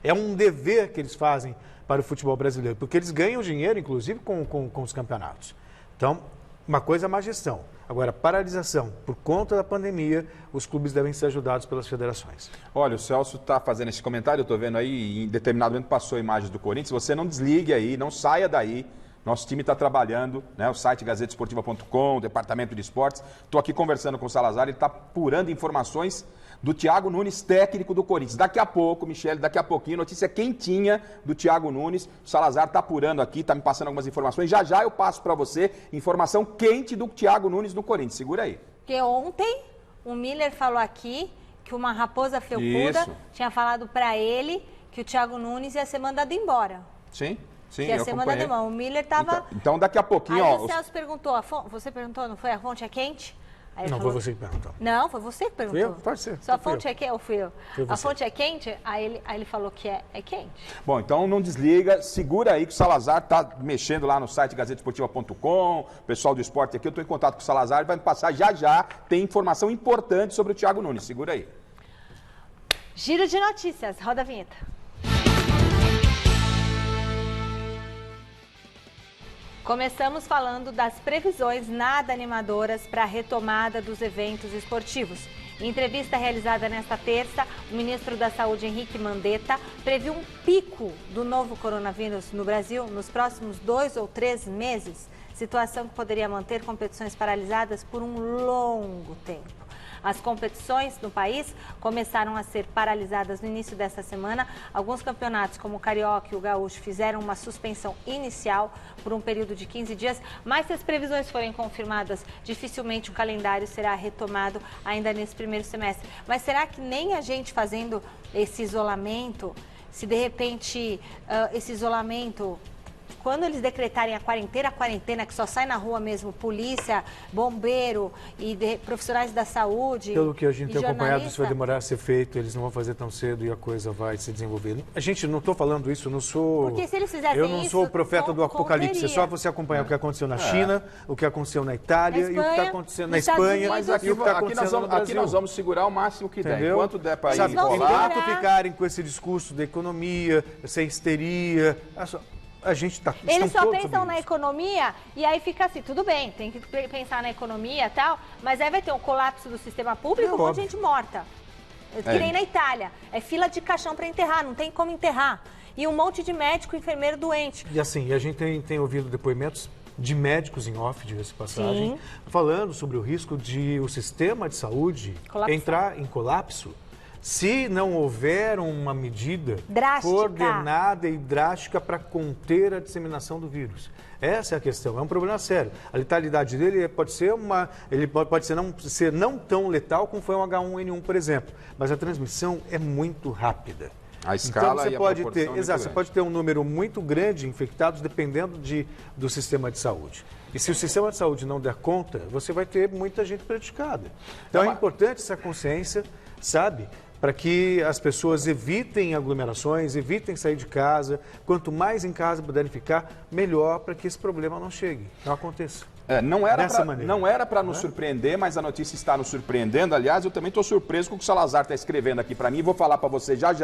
É um dever que eles fazem para o futebol brasileiro, porque eles ganham dinheiro, inclusive, com os campeonatos. Então, uma coisa é a má gestão. Agora, paralisação por conta da pandemia, os clubes devem ser ajudados pelas federações. Olha, o Celso está fazendo esse comentário, eu estou vendo aí, em determinado momento passou imagens do Corinthians, você não desligue aí, não saia daí. Nosso time está trabalhando, né? O site gazetesportiva.com, o departamento de esportes. Estou aqui conversando com o Salazar, ele está apurando informações do Thiago Nunes, técnico do Corinthians. Daqui a pouco, Michele, daqui a pouquinho, notícia quentinha do Thiago Nunes. O Salazar está apurando aqui, está me passando algumas informações. Já já eu passo para você informação quente do Thiago Nunes no Corinthians. Segura aí. Porque ontem o Miller falou aqui que uma raposa felpuda tinha falado para ele que o Thiago Nunes ia ser mandado embora. Sim. Sim, que ia ser mandado embora. O Miller estava... Então, daqui a pouquinho... Aí o Celso perguntou, você perguntou, não foi? A fonte é quente? Aí não, falou, foi você que perguntou. Não, foi você que perguntou. Fui eu? Pode ser. Sua fonte é quente ou fui eu? A fonte é quente? Aí ele falou que é quente. Bom, então não desliga, segura aí que o Salazar está mexendo lá no site gazetesportiva.com, o pessoal do esporte aqui, eu estou em contato com o Salazar, ele vai me passar já, tem informação importante sobre o Thiago Nunes, segura aí. Giro de notícias, roda a vinheta. Começamos falando das previsões nada animadoras para a retomada dos eventos esportivos. Em entrevista realizada nesta terça, o ministro da Saúde, Henrique Mandetta, previu um pico do novo coronavírus no Brasil nos próximos 2 ou 3 meses, situação que poderia manter competições paralisadas por um longo tempo. As competições no país começaram a ser paralisadas no início desta semana. Alguns campeonatos, como o Carioca e o Gaúcho, fizeram uma suspensão inicial por um período de 15 dias, mas se as previsões forem confirmadas, dificilmente o calendário será retomado ainda nesse primeiro semestre. Mas será que nem a gente fazendo esse isolamento, se de repente esse isolamento, quando eles decretarem a quarentena que só sai na rua mesmo polícia, bombeiro e profissionais da saúde. Pelo que a gente tem acompanhado, isso vai demorar a ser feito, eles não vão fazer tão cedo e a coisa vai se desenvolver. A gente, não estou falando isso, não sou... Porque se eles fizessem eu não sou o profeta do apocalipse, é só você acompanhar o que aconteceu na China, o que aconteceu na Itália e o que está acontecendo na Espanha. Mas aqui, e o que está acontecendo no Brasil. Aqui nós vamos segurar o máximo que der, entendeu? enquanto der para ir enquanto ficarem com esse discurso da economia, essa histeria... A gente tá, eles só pensam na economia e aí fica assim, tudo bem, tem que pensar na economia e tal, mas aí vai ter um colapso do sistema público com gente morta. Que nem na Itália. É fila de caixão para enterrar, não tem como enterrar. E um monte de médico e enfermeiro doente. E assim, a gente tem ouvido depoimentos de médicos em off, diga-se passagem, falando sobre o risco de o sistema de saúde entrar em colapso se não houver uma medida coordenada e drástica para conter a disseminação do vírus. Essa é a questão, é um problema sério. A letalidade dele pode ser não tão letal como foi um H1N1, por exemplo, mas a transmissão é muito rápida. A escala então você pode ter, você pode ter um número muito grande de infectados dependendo do sistema de saúde. E se o sistema de saúde não der conta, você vai ter muita gente prejudicada. Então é importante essa consciência, sabe? Para que as pessoas evitem aglomerações, evitem sair de casa. Quanto mais em casa puderem ficar, melhor para que esse problema não chegue, não aconteça. Não era para nos surpreender, mas a notícia está nos surpreendendo. Aliás, eu também estou surpreso com o que o Salazar está escrevendo aqui para mim. Vou falar para você já.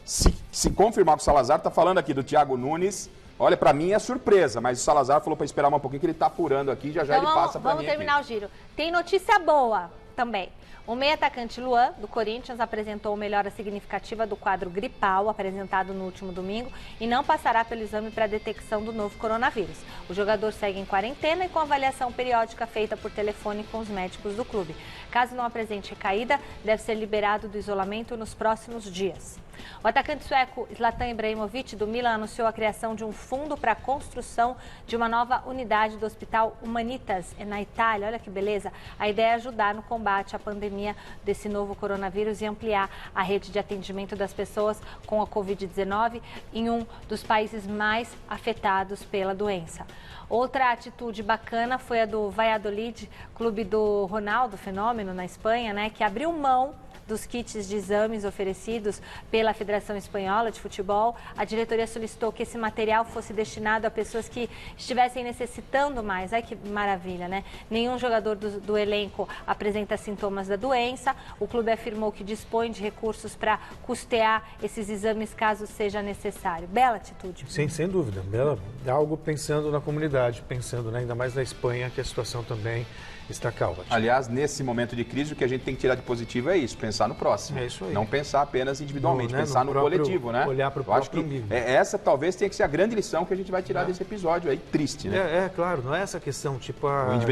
Se confirmar que o Salazar está falando aqui do Thiago Nunes, olha, para mim é surpresa, mas o Salazar falou para esperar um pouquinho que ele está apurando aqui, já ele passa para mim. Vamos terminar o giro. Tem notícia boa também. O meio atacante Luan, do Corinthians, apresentou melhora significativa do quadro gripal apresentado no último domingo e não passará pelo exame para detecção do novo coronavírus. O jogador segue em quarentena e com avaliação periódica feita por telefone com os médicos do clube. Caso não apresente recaída, deve ser liberado do isolamento nos próximos dias. O atacante sueco Zlatan Ibrahimovic, do Milan, anunciou a criação de um fundo para a construção de uma nova unidade do Hospital Humanitas, na Itália. Olha que beleza! A ideia é ajudar no combate à pandemia desse novo coronavírus e ampliar a rede de atendimento das pessoas com a Covid-19 em um dos países mais afetados pela doença. Outra atitude bacana foi a do Valladolid, clube do Ronaldo Fenômeno, na Espanha, né, que abriu mão dos kits de exames oferecidos pela Federação Espanhola de Futebol. A diretoria solicitou que esse material fosse destinado a pessoas que estivessem necessitando mais. Ai, que maravilha, né? Nenhum jogador do elenco apresenta sintomas da doença. O clube afirmou que dispõe de recursos para custear esses exames caso seja necessário. Bela atitude. Sim, sem dúvida. Bela, algo pensando na comunidade, pensando, né, ainda mais na Espanha, que a situação também está calma. Aliás, nesse momento de crise, o que a gente tem que tirar de positivo é isso, pensar no próximo. É isso aí. Não pensar apenas individualmente, pensar no coletivo, né? Olhar para o próprio umbigo. Essa talvez tenha que ser a grande lição que a gente vai tirar desse episódio aí, triste, né? Claro, não é essa questão, tipo,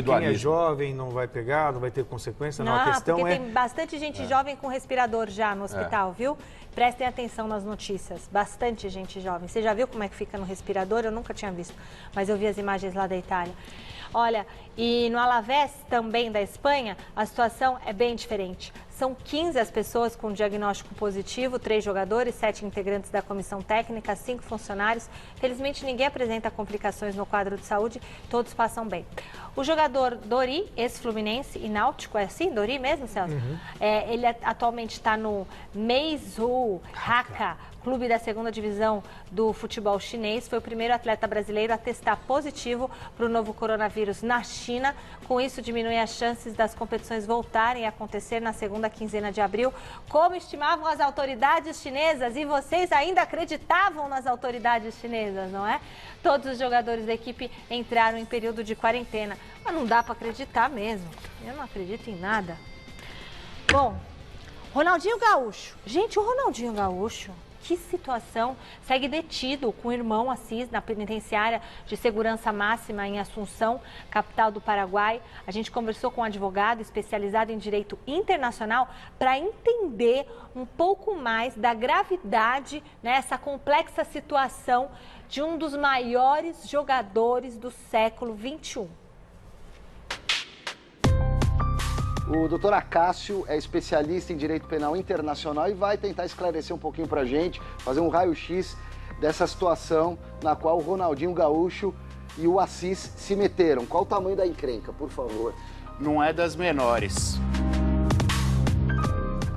quem é jovem não vai pegar, não vai ter consequência, não. A questão porque tem bastante gente jovem com respirador já no hospital, viu? Prestem atenção nas notícias, bastante gente jovem. Você já viu como é que fica no respirador? Eu nunca tinha visto, mas eu vi as imagens lá da Itália. Olha, e no Alavés, também da Espanha, a situação é bem diferente. São 15 as pessoas com diagnóstico positivo, 3 jogadores, 7 integrantes da comissão técnica, 5 funcionários. Felizmente, ninguém apresenta complicações no quadro de saúde, todos passam bem. O jogador Dori, ex-fluminense e náutico, é assim? Dori mesmo, Celso? Ele atualmente está no Meizhou Haka, clube da segunda divisão do futebol chinês. Foi o primeiro atleta brasileiro a testar positivo para o novo coronavírus na China. Com isso, diminui as chances das competições voltarem a acontecer na segunda quinzena de abril, como estimavam as autoridades chinesas. E vocês ainda acreditavam nas autoridades chinesas, não é? Todos os jogadores da equipe entraram em período de quarentena. Mas não dá para acreditar mesmo. Eu não acredito em nada. Bom, Ronaldinho Gaúcho. Gente, o Ronaldinho Gaúcho que situação, segue detido com o irmão Assis na penitenciária de segurança máxima em Assunção, capital do Paraguai. A gente conversou com um advogado especializado em direito internacional para entender um pouco mais da gravidade, né, essa complexa situação de um dos maiores jogadores do século XXI. O doutor Acácio é especialista em direito penal internacional e vai tentar esclarecer um pouquinho pra gente, fazer um raio-x dessa situação na qual o Ronaldinho Gaúcho e o Assis se meteram. Qual o tamanho da encrenca, por favor? Não é das menores.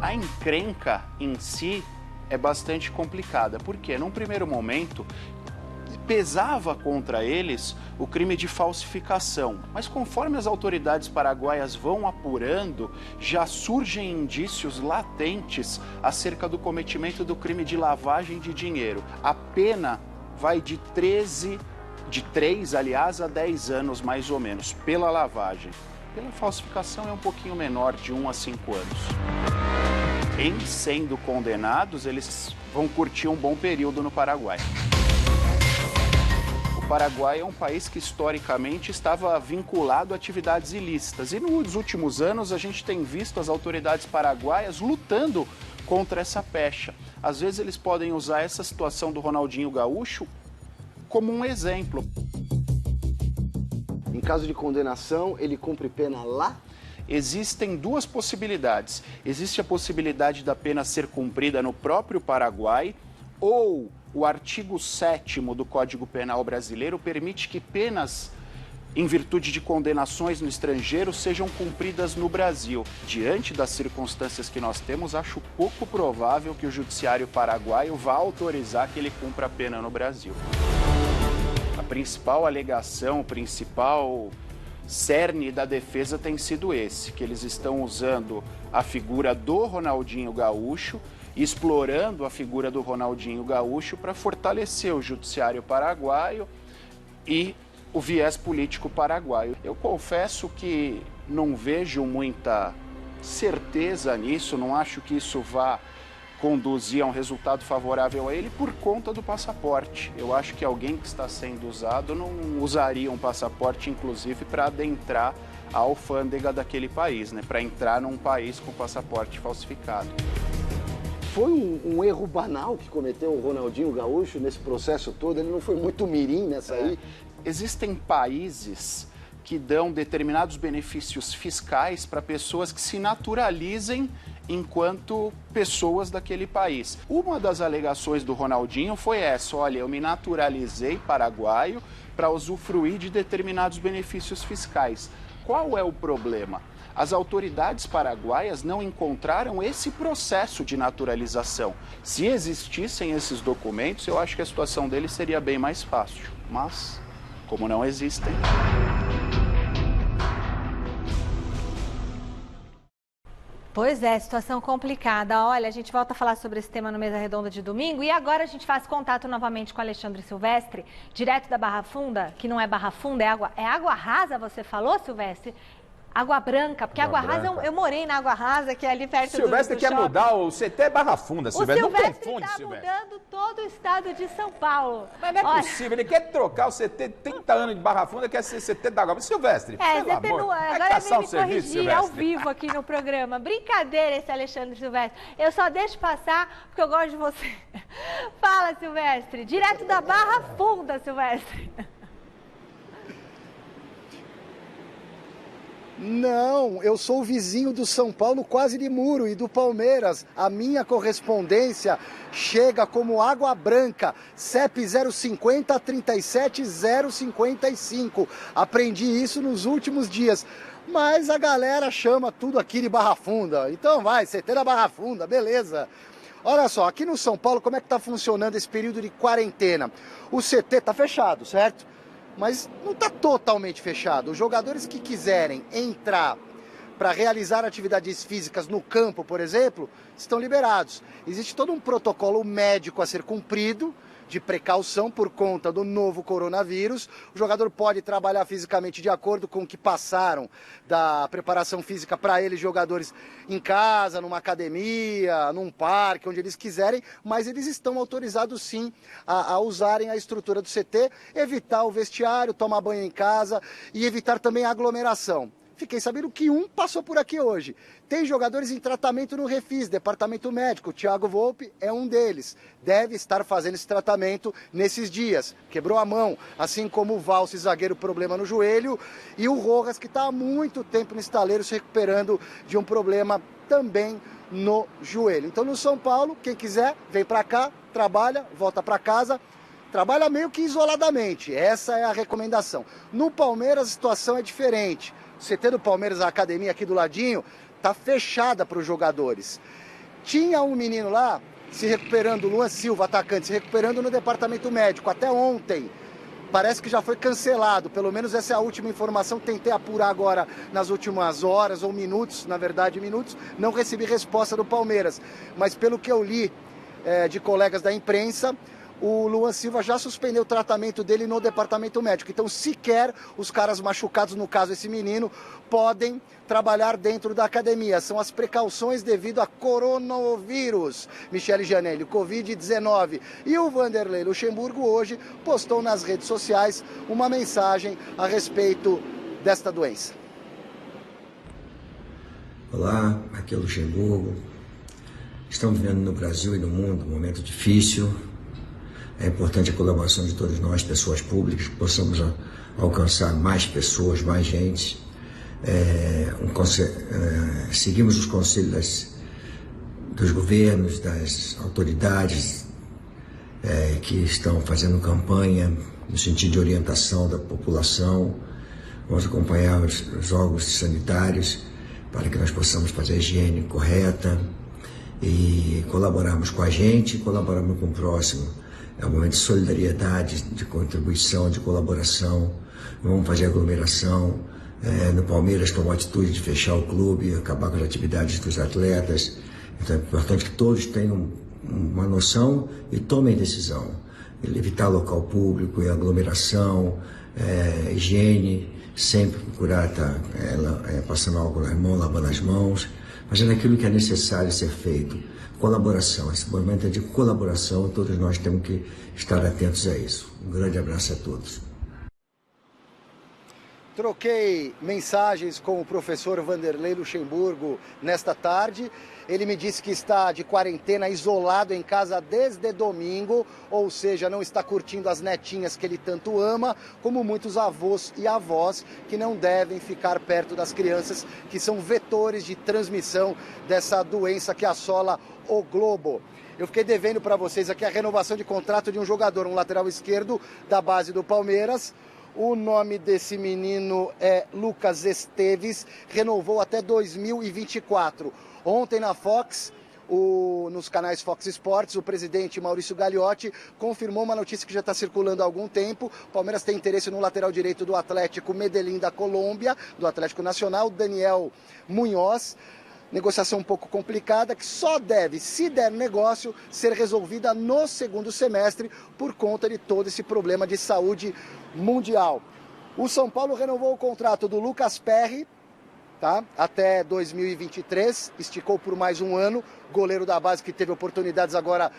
A encrenca em si é bastante complicada, porque num primeiro momento pesava contra eles o crime de falsificação, mas conforme as autoridades paraguaias vão apurando, já surgem indícios latentes acerca do cometimento do crime de lavagem de dinheiro. A pena vai de 3 a 10 anos mais ou menos, pela lavagem. Pela falsificação é um pouquinho menor, de 1 a 5 anos. Em sendo condenados, eles vão curtir um bom período no Paraguai. O Paraguai é um país que historicamente estava vinculado a atividades ilícitas. E nos últimos anos a gente tem visto as autoridades paraguaias lutando contra essa pecha. Às vezes eles podem usar essa situação do Ronaldinho Gaúcho como um exemplo. Em caso de condenação, ele cumpre pena lá? Existem duas possibilidades. Existe a possibilidade da pena ser cumprida no próprio Paraguai, ou o artigo 7º do Código Penal brasileiro permite que penas em virtude de condenações no estrangeiro sejam cumpridas no Brasil. Diante das circunstâncias que nós temos, acho pouco provável que o judiciário paraguaio vá autorizar que ele cumpra a pena no Brasil. A principal alegação, o principal cerne da defesa tem sido esse, que eles estão usando a figura do Ronaldinho Gaúcho, explorando a figura do Ronaldinho Gaúcho para fortalecer o judiciário paraguaio e o viés político paraguaio. Eu confesso que não vejo muita certeza nisso, não acho que isso vá conduzir a um resultado favorável a ele por conta do passaporte. Eu acho que alguém que está sendo usado não usaria um passaporte, inclusive, para adentrar a alfândega daquele país, né? Para entrar num país com passaporte falsificado. Foi um erro banal que cometeu o Ronaldinho Gaúcho nesse processo todo? Ele não foi muito mirim nessa aí? Existem países que dão determinados benefícios fiscais para pessoas que se naturalizem enquanto pessoas daquele país. Uma das alegações do Ronaldinho foi essa: olha, eu me naturalizei paraguaio para usufruir de determinados benefícios fiscais. Qual é o problema? As autoridades paraguaias não encontraram esse processo de naturalização. Se existissem esses documentos, eu acho que a situação dele seria bem mais fácil. Mas, como não existem... Pois é, situação complicada. Olha, a gente volta a falar sobre esse tema no Mesa Redonda de domingo e agora a gente faz contato novamente com Alexandre Silvestre, direto da Barra Funda, que não é Barra Funda, é água rasa, você falou, Silvestre? Água Branca, porque Água Rasa, eu morei na Água Rasa, que é ali perto Silvestre do quer shopping. mudar o CT Barra Funda, Silvestre. Não confunde, tá Silvestre. mudando todo o estado de São Paulo. Mas não é possível, ele quer trocar o CT 30 anos de Barra Funda, quer ser CT da Água. Mas, Silvestre, pelo CT amor, agora vem me corrigir Silvestre. ao vivo aqui no programa. Brincadeira esse Alexandre Silvestre. Eu só deixo passar porque eu gosto de você. Fala, Silvestre. Direto da Barra Funda, Silvestre. Não, eu sou o vizinho do São Paulo quase de muro e do Palmeiras. A minha correspondência chega como Água Branca, CEP 050 37 055. Aprendi isso nos últimos dias. Mas a galera chama tudo aqui de Barra Funda. Então vai, CT da Barra Funda, beleza. Olha só, aqui no São Paulo, como é que está funcionando esse período de quarentena? O CT está fechado, certo? Mas não está totalmente fechado. Os jogadores que quiserem entrar para realizar atividades físicas no campo, por exemplo, estão liberados. Existe todo um protocolo médico a ser cumprido, de precaução por conta do novo coronavírus. O jogador pode trabalhar fisicamente de acordo com o que passaram da preparação física para eles, jogadores em casa, numa academia, num parque, onde eles quiserem, mas eles estão autorizados sim a usarem a estrutura do CT, evitar o vestiário, tomar banho em casa e evitar também a aglomeração. Fiquei sabendo que um passou por aqui hoje. Tem jogadores em tratamento no Refis, departamento médico. O Thiago Volpe é um deles. Deve estar fazendo esse tratamento nesses dias. Quebrou a mão, assim como o Valse, zagueiro, problema no joelho. E o Rojas, que está há muito tempo no estaleiro, se recuperando de um problema também no joelho. Então, no São Paulo, quem quiser, vem para cá, trabalha, volta para casa. Trabalha meio que isoladamente. Essa é a recomendação. No Palmeiras, a situação é diferente. O CT do Palmeiras, a academia aqui do ladinho, está fechada para os jogadores. Tinha um menino lá se recuperando, Luan Silva, atacante, se recuperando no departamento médico até ontem. Parece que já foi cancelado, pelo menos essa é a última informação. Tentei apurar agora nas últimas horas ou minutos, na verdade minutos, não recebi resposta do Palmeiras. Mas pelo que eu li de colegas da imprensa, o Luan Silva já suspendeu o tratamento dele no departamento médico. Então, sequer os caras machucados, no caso esse menino, podem trabalhar dentro da academia. São as precauções devido a coronavírus. Michele Gianelli, Covid-19. E o Vanderlei Luxemburgo hoje postou nas redes sociais uma mensagem a respeito desta doença. Olá, aqui é o Luxemburgo. Estamos vivendo no Brasil e no mundo um momento difícil. É importante a colaboração de todos nós, pessoas públicas, que possamos alcançar mais pessoas, mais gente. Seguimos os conselhos dos governos, das autoridades que estão fazendo campanha no sentido de orientação da população. Vamos acompanhar os órgãos sanitários para que nós possamos fazer a higiene correta e colaborarmos com a gente e colaborarmos com o próximo. É um momento de solidariedade, de contribuição, de colaboração. Vamos fazer aglomeração. No Palmeiras tomou a atitude de fechar o clube, acabar com as atividades dos atletas. Então é importante que todos tenham uma noção e tomem decisão. Evitar local público, aglomeração, higiene, sempre procurar estar passando álcool nas mãos, lavando as mãos, fazendo aquilo que é necessário ser feito. Colaboração, esse momento é de colaboração e todos nós temos que estar atentos a isso. Um grande abraço a todos. Troquei mensagens com o professor Vanderlei Luxemburgo nesta tarde. Ele me disse que está de quarentena, isolado em casa desde domingo, ou seja, não está curtindo as netinhas que ele tanto ama, como muitos avós e avós que não devem ficar perto das crianças, que são vetores de transmissão dessa doença que assola o globo. Eu fiquei devendo para vocês aqui a renovação de contrato de um jogador, um lateral esquerdo da base do Palmeiras. O nome desse menino é Lucas Esteves, renovou até 2024. Ontem na Fox, nos canais Fox Sports, o presidente Maurício Gagliotti confirmou uma notícia que já está circulando há algum tempo. O Palmeiras tem interesse no lateral direito do Atlético Medellín da Colômbia, do Atlético Nacional, Daniel Munhoz. Negociação um pouco complicada, que só deve, se der negócio, ser resolvida no segundo semestre por conta de todo esse problema de saúde mundial. O São Paulo renovou o contrato do Lucas Perry, tá? Até 2023, esticou por mais um ano, goleiro da base que teve oportunidades agora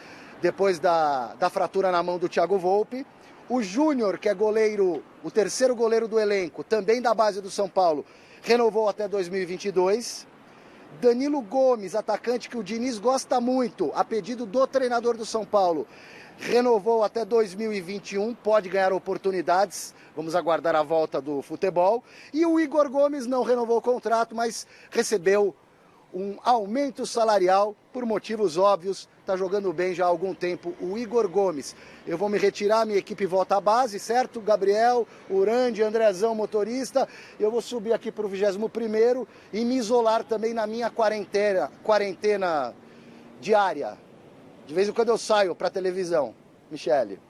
depois da fratura na mão do Thiago Volpe. O Júnior, que é goleiro, o terceiro goleiro do elenco, também da base do São Paulo, renovou até 2022. Danilo Gomes, atacante que o Diniz gosta muito, a pedido do treinador do São Paulo, renovou até 2021, pode ganhar oportunidades, vamos aguardar a volta do futebol. E o Igor Gomes não renovou o contrato, mas recebeu um aumento salarial por motivos óbvios, está jogando bem já há algum tempo o Igor Gomes. Eu vou me retirar, minha equipe volta à base, certo? Gabriel, Urandi, Andrezão, motorista. Eu vou subir aqui para o 21º e me isolar também na minha quarentena diária. De vez em quando eu saio para a televisão, Michele.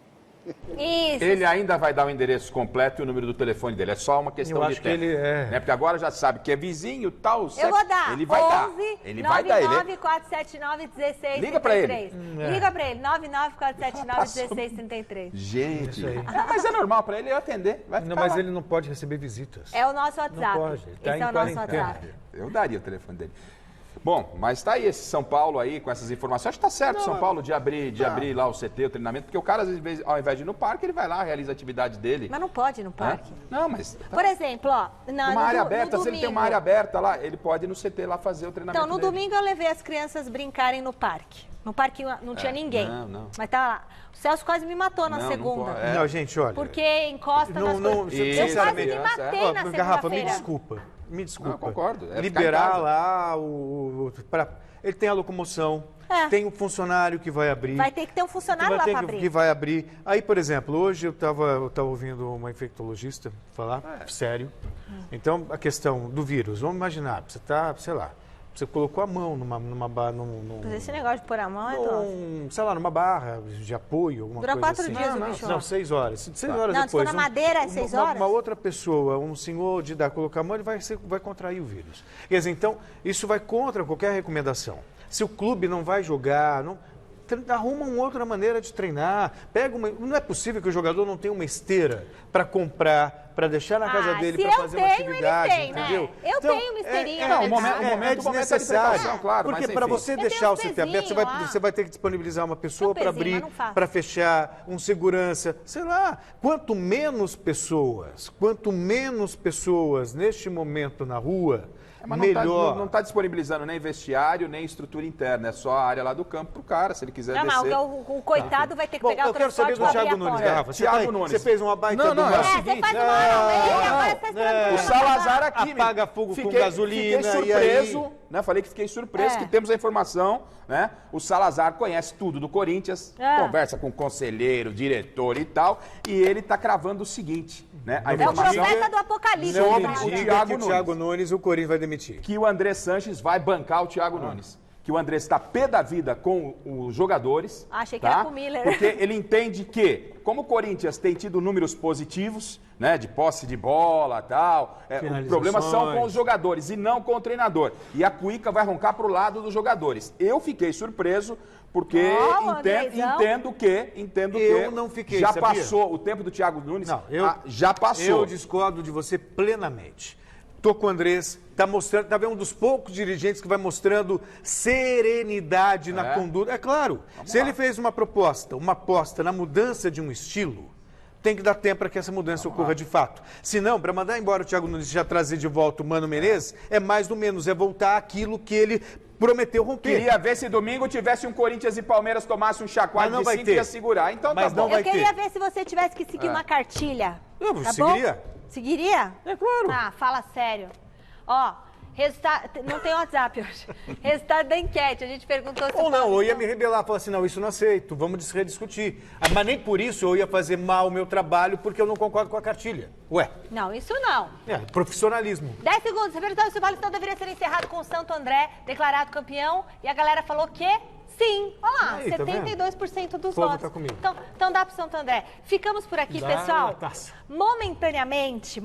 Isso. Ele ainda vai dar o endereço completo e o número do telefone dele. É só uma questão de tempo. Ele é. Né? Porque agora já sabe que é vizinho, tal. Eu vou dar. Ele vai dar. Ele vai dar. 994791633. Liga pra ele. Liga pra ele. 994791633. Gente. Mas é normal pra ele atender. Vai ficar mas lá. ele não pode receber visitas. É o nosso WhatsApp. Não pode. Tá Esse é o nosso WhatsApp. Eu daria o telefone dele. Bom, mas tá aí esse São Paulo aí com essas informações. Acho que tá certo São Paulo de abrir lá o CT, o treinamento, porque o cara, às vezes, ao invés de ir no parque, ele vai lá, realiza a atividade dele. Mas não pode ir no parque. Não, mas... Por exemplo, ó... Uma área aberta, se ele tem uma área aberta lá, ele pode ir no CT lá fazer o treinamento Então, no domingo eu levei as crianças brincarem no parque. No parque não tinha ninguém. Não. Mas tá lá. O Celso quase me matou na segunda. Não, gente, olha... Porque encosta nas coisas. Eu quase me matei na Garrafa, segunda-feira. Me desculpa. Não, concordo. Liberar lá ele tem a locomoção, tem um funcionário que vai abrir. Vai ter que ter um funcionário lá para abrir. Que vai abrir. Aí, por exemplo, hoje eu estava ouvindo uma infectologista falar, sério. Então, a questão do vírus, vamos imaginar, você está, sei lá, você colocou a mão Mas esse negócio de pôr a mão é doce. sei lá, numa barra de apoio, alguma Dura coisa 4 assim. dias o bicho. Não, 6 horas. 6 horas não, depois. Não, na madeira é 6 horas? Uma outra pessoa, um senhor de idade, colocar a mão, ele vai contrair o vírus. Quer dizer, então, isso vai contra qualquer recomendação. Se o clube não vai jogar, arruma uma outra maneira de treinar. Não é possível que o jogador não tenha uma esteira para comprar, para deixar na casa dele, para fazer uma atividade, entendeu? Né? Eu tenho uma esteirinha. O momento é desnecessário. Claro, porque para você deixar o CT aberto, você vai ter que disponibilizar uma pessoa para abrir, para fechar, um segurança, sei lá. Quanto menos pessoas neste momento na rua, mas melhor. Não está disponibilizando nem vestiário, nem estrutura interna. É só a área lá do campo pro cara, se ele quiser descer. Mas o coitado vai ter que pegar o transporte. Eu quero saber do Thiago Nunes, Garrafa. Thiago Nunes. Você fez uma baita Não, é o seguinte. O Salazar aqui. Apaga fogo com gasolina. Fiquei surpreso, né? Falei que fiquei surpreso que temos a informação, né? O Salazar conhece tudo do Corinthians, conversa com o conselheiro, diretor e tal, e ele está cravando o seguinte, né? É o profeta do apocalipse. O Thiago Nunes, o Corinthians vai demitir. Que o André Sanches vai bancar o Thiago Nunes. Que o André está pé da vida com os jogadores. Achei que era com o Miller. Porque ele entende que, como o Corinthians tem tido números positivos, né, de posse de bola e tal, os problemas são com os jogadores e não com o treinador. E a cuíca vai roncar para o lado dos jogadores. Eu fiquei surpreso porque entendo que eu não fiquei, já sabia? Passou o tempo do Thiago Nunes, já passou. Eu discordo de você plenamente. Estou com o Andrés, está vendo um dos poucos dirigentes que vai mostrando serenidade na conduta. É claro, ele fez uma aposta na mudança de um estilo, tem que dar tempo para que essa mudança ocorra de fato. Se não, para mandar embora o Thiago Nunes e já trazer de volta o Mano Menezes, é mais do menos, é voltar àquilo que ele prometeu romper. Queria ver se domingo tivesse um Corinthians e Palmeiras tomasse um chacoalho de 5 e ia segurar. Então tá bom. Eu queria ver se você tivesse que seguir uma cartilha. Eu seguiria. Bom? Seguiria? É claro. Ah, fala sério. Ó, resultado... Não tem WhatsApp hoje. Resultado da enquete. A gente perguntou se... Ou não, eu ia me rebelar, falar assim, não, isso não aceito, vamos rediscutir. Mas nem por isso eu ia fazer mal o meu trabalho, porque eu não concordo com a cartilha. Ué. Não, isso não. Profissionalismo. 10 segundos. Você perguntou se o Paulistão deveria ser encerrado com o Santo André, declarado campeão, e a galera falou que... Sim, olha lá, aí, 72% dos votos. Tá então dá para o Santo André. Ficamos por aqui, pessoal. Momentaneamente,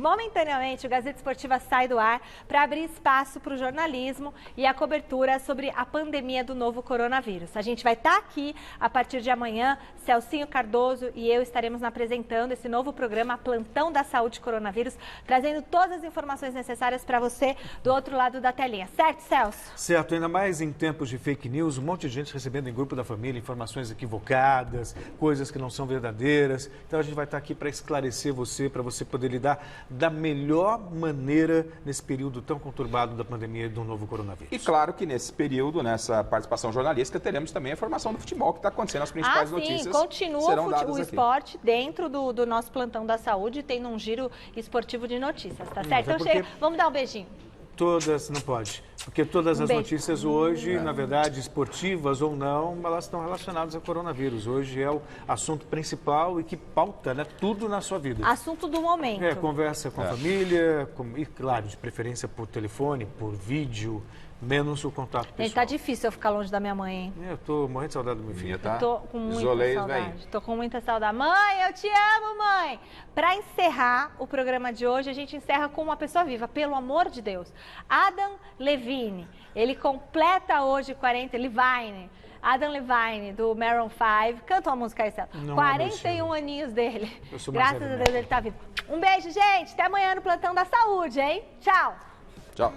o Gazeta Esportiva sai do ar para abrir espaço para o jornalismo e a cobertura sobre a pandemia do novo coronavírus. A gente vai estar aqui a partir de amanhã, Celcinho Cardoso e eu estaremos apresentando esse novo programa Plantão da Saúde Coronavírus, trazendo todas as informações necessárias para você do outro lado da telinha. Certo, Celso? Certo, ainda mais em tempos de fake news, um monte de gente recebendo em grupo da família informações equivocadas, coisas que não são verdadeiras. Então a gente vai estar aqui para esclarecer você, para você poder lidar da melhor maneira nesse período tão conturbado da pandemia do novo coronavírus. E claro que nesse período, nessa participação jornalística, teremos também a informação do futebol que está acontecendo, as principais notícias. Continua o esporte dentro do nosso plantão da saúde, tendo um giro esportivo de notícias, tá certo? Então chega, vamos dar um beijinho. Todas, não pode, porque todas as notícias hoje, na verdade, esportivas ou não, elas estão relacionadas ao coronavírus. Hoje é o assunto principal e que pauta, né, tudo na sua vida. Assunto do momento. Conversa com a família, e claro, de preferência por telefone, por vídeo, menos o contato pessoal. Gente, tá difícil eu ficar longe da minha mãe, hein? Eu tô morrendo de saudade do meu filho. Tá? Eu tô com muita Isolei, saudade. velho. Tô com muita saudade. Mãe, eu te amo, mãe! Para encerrar o programa de hoje, a gente encerra com uma pessoa viva, pelo amor de Deus. Adam Levine, ele completa hoje 40... Levine. Adam Levine, do Maroon 5. Canta uma música aí, Céu. 41 aninhos dele. Graças a Deus ele tá vivo. Um beijo, gente. Até amanhã no Plantão da Saúde, hein? Tchau. Tchau.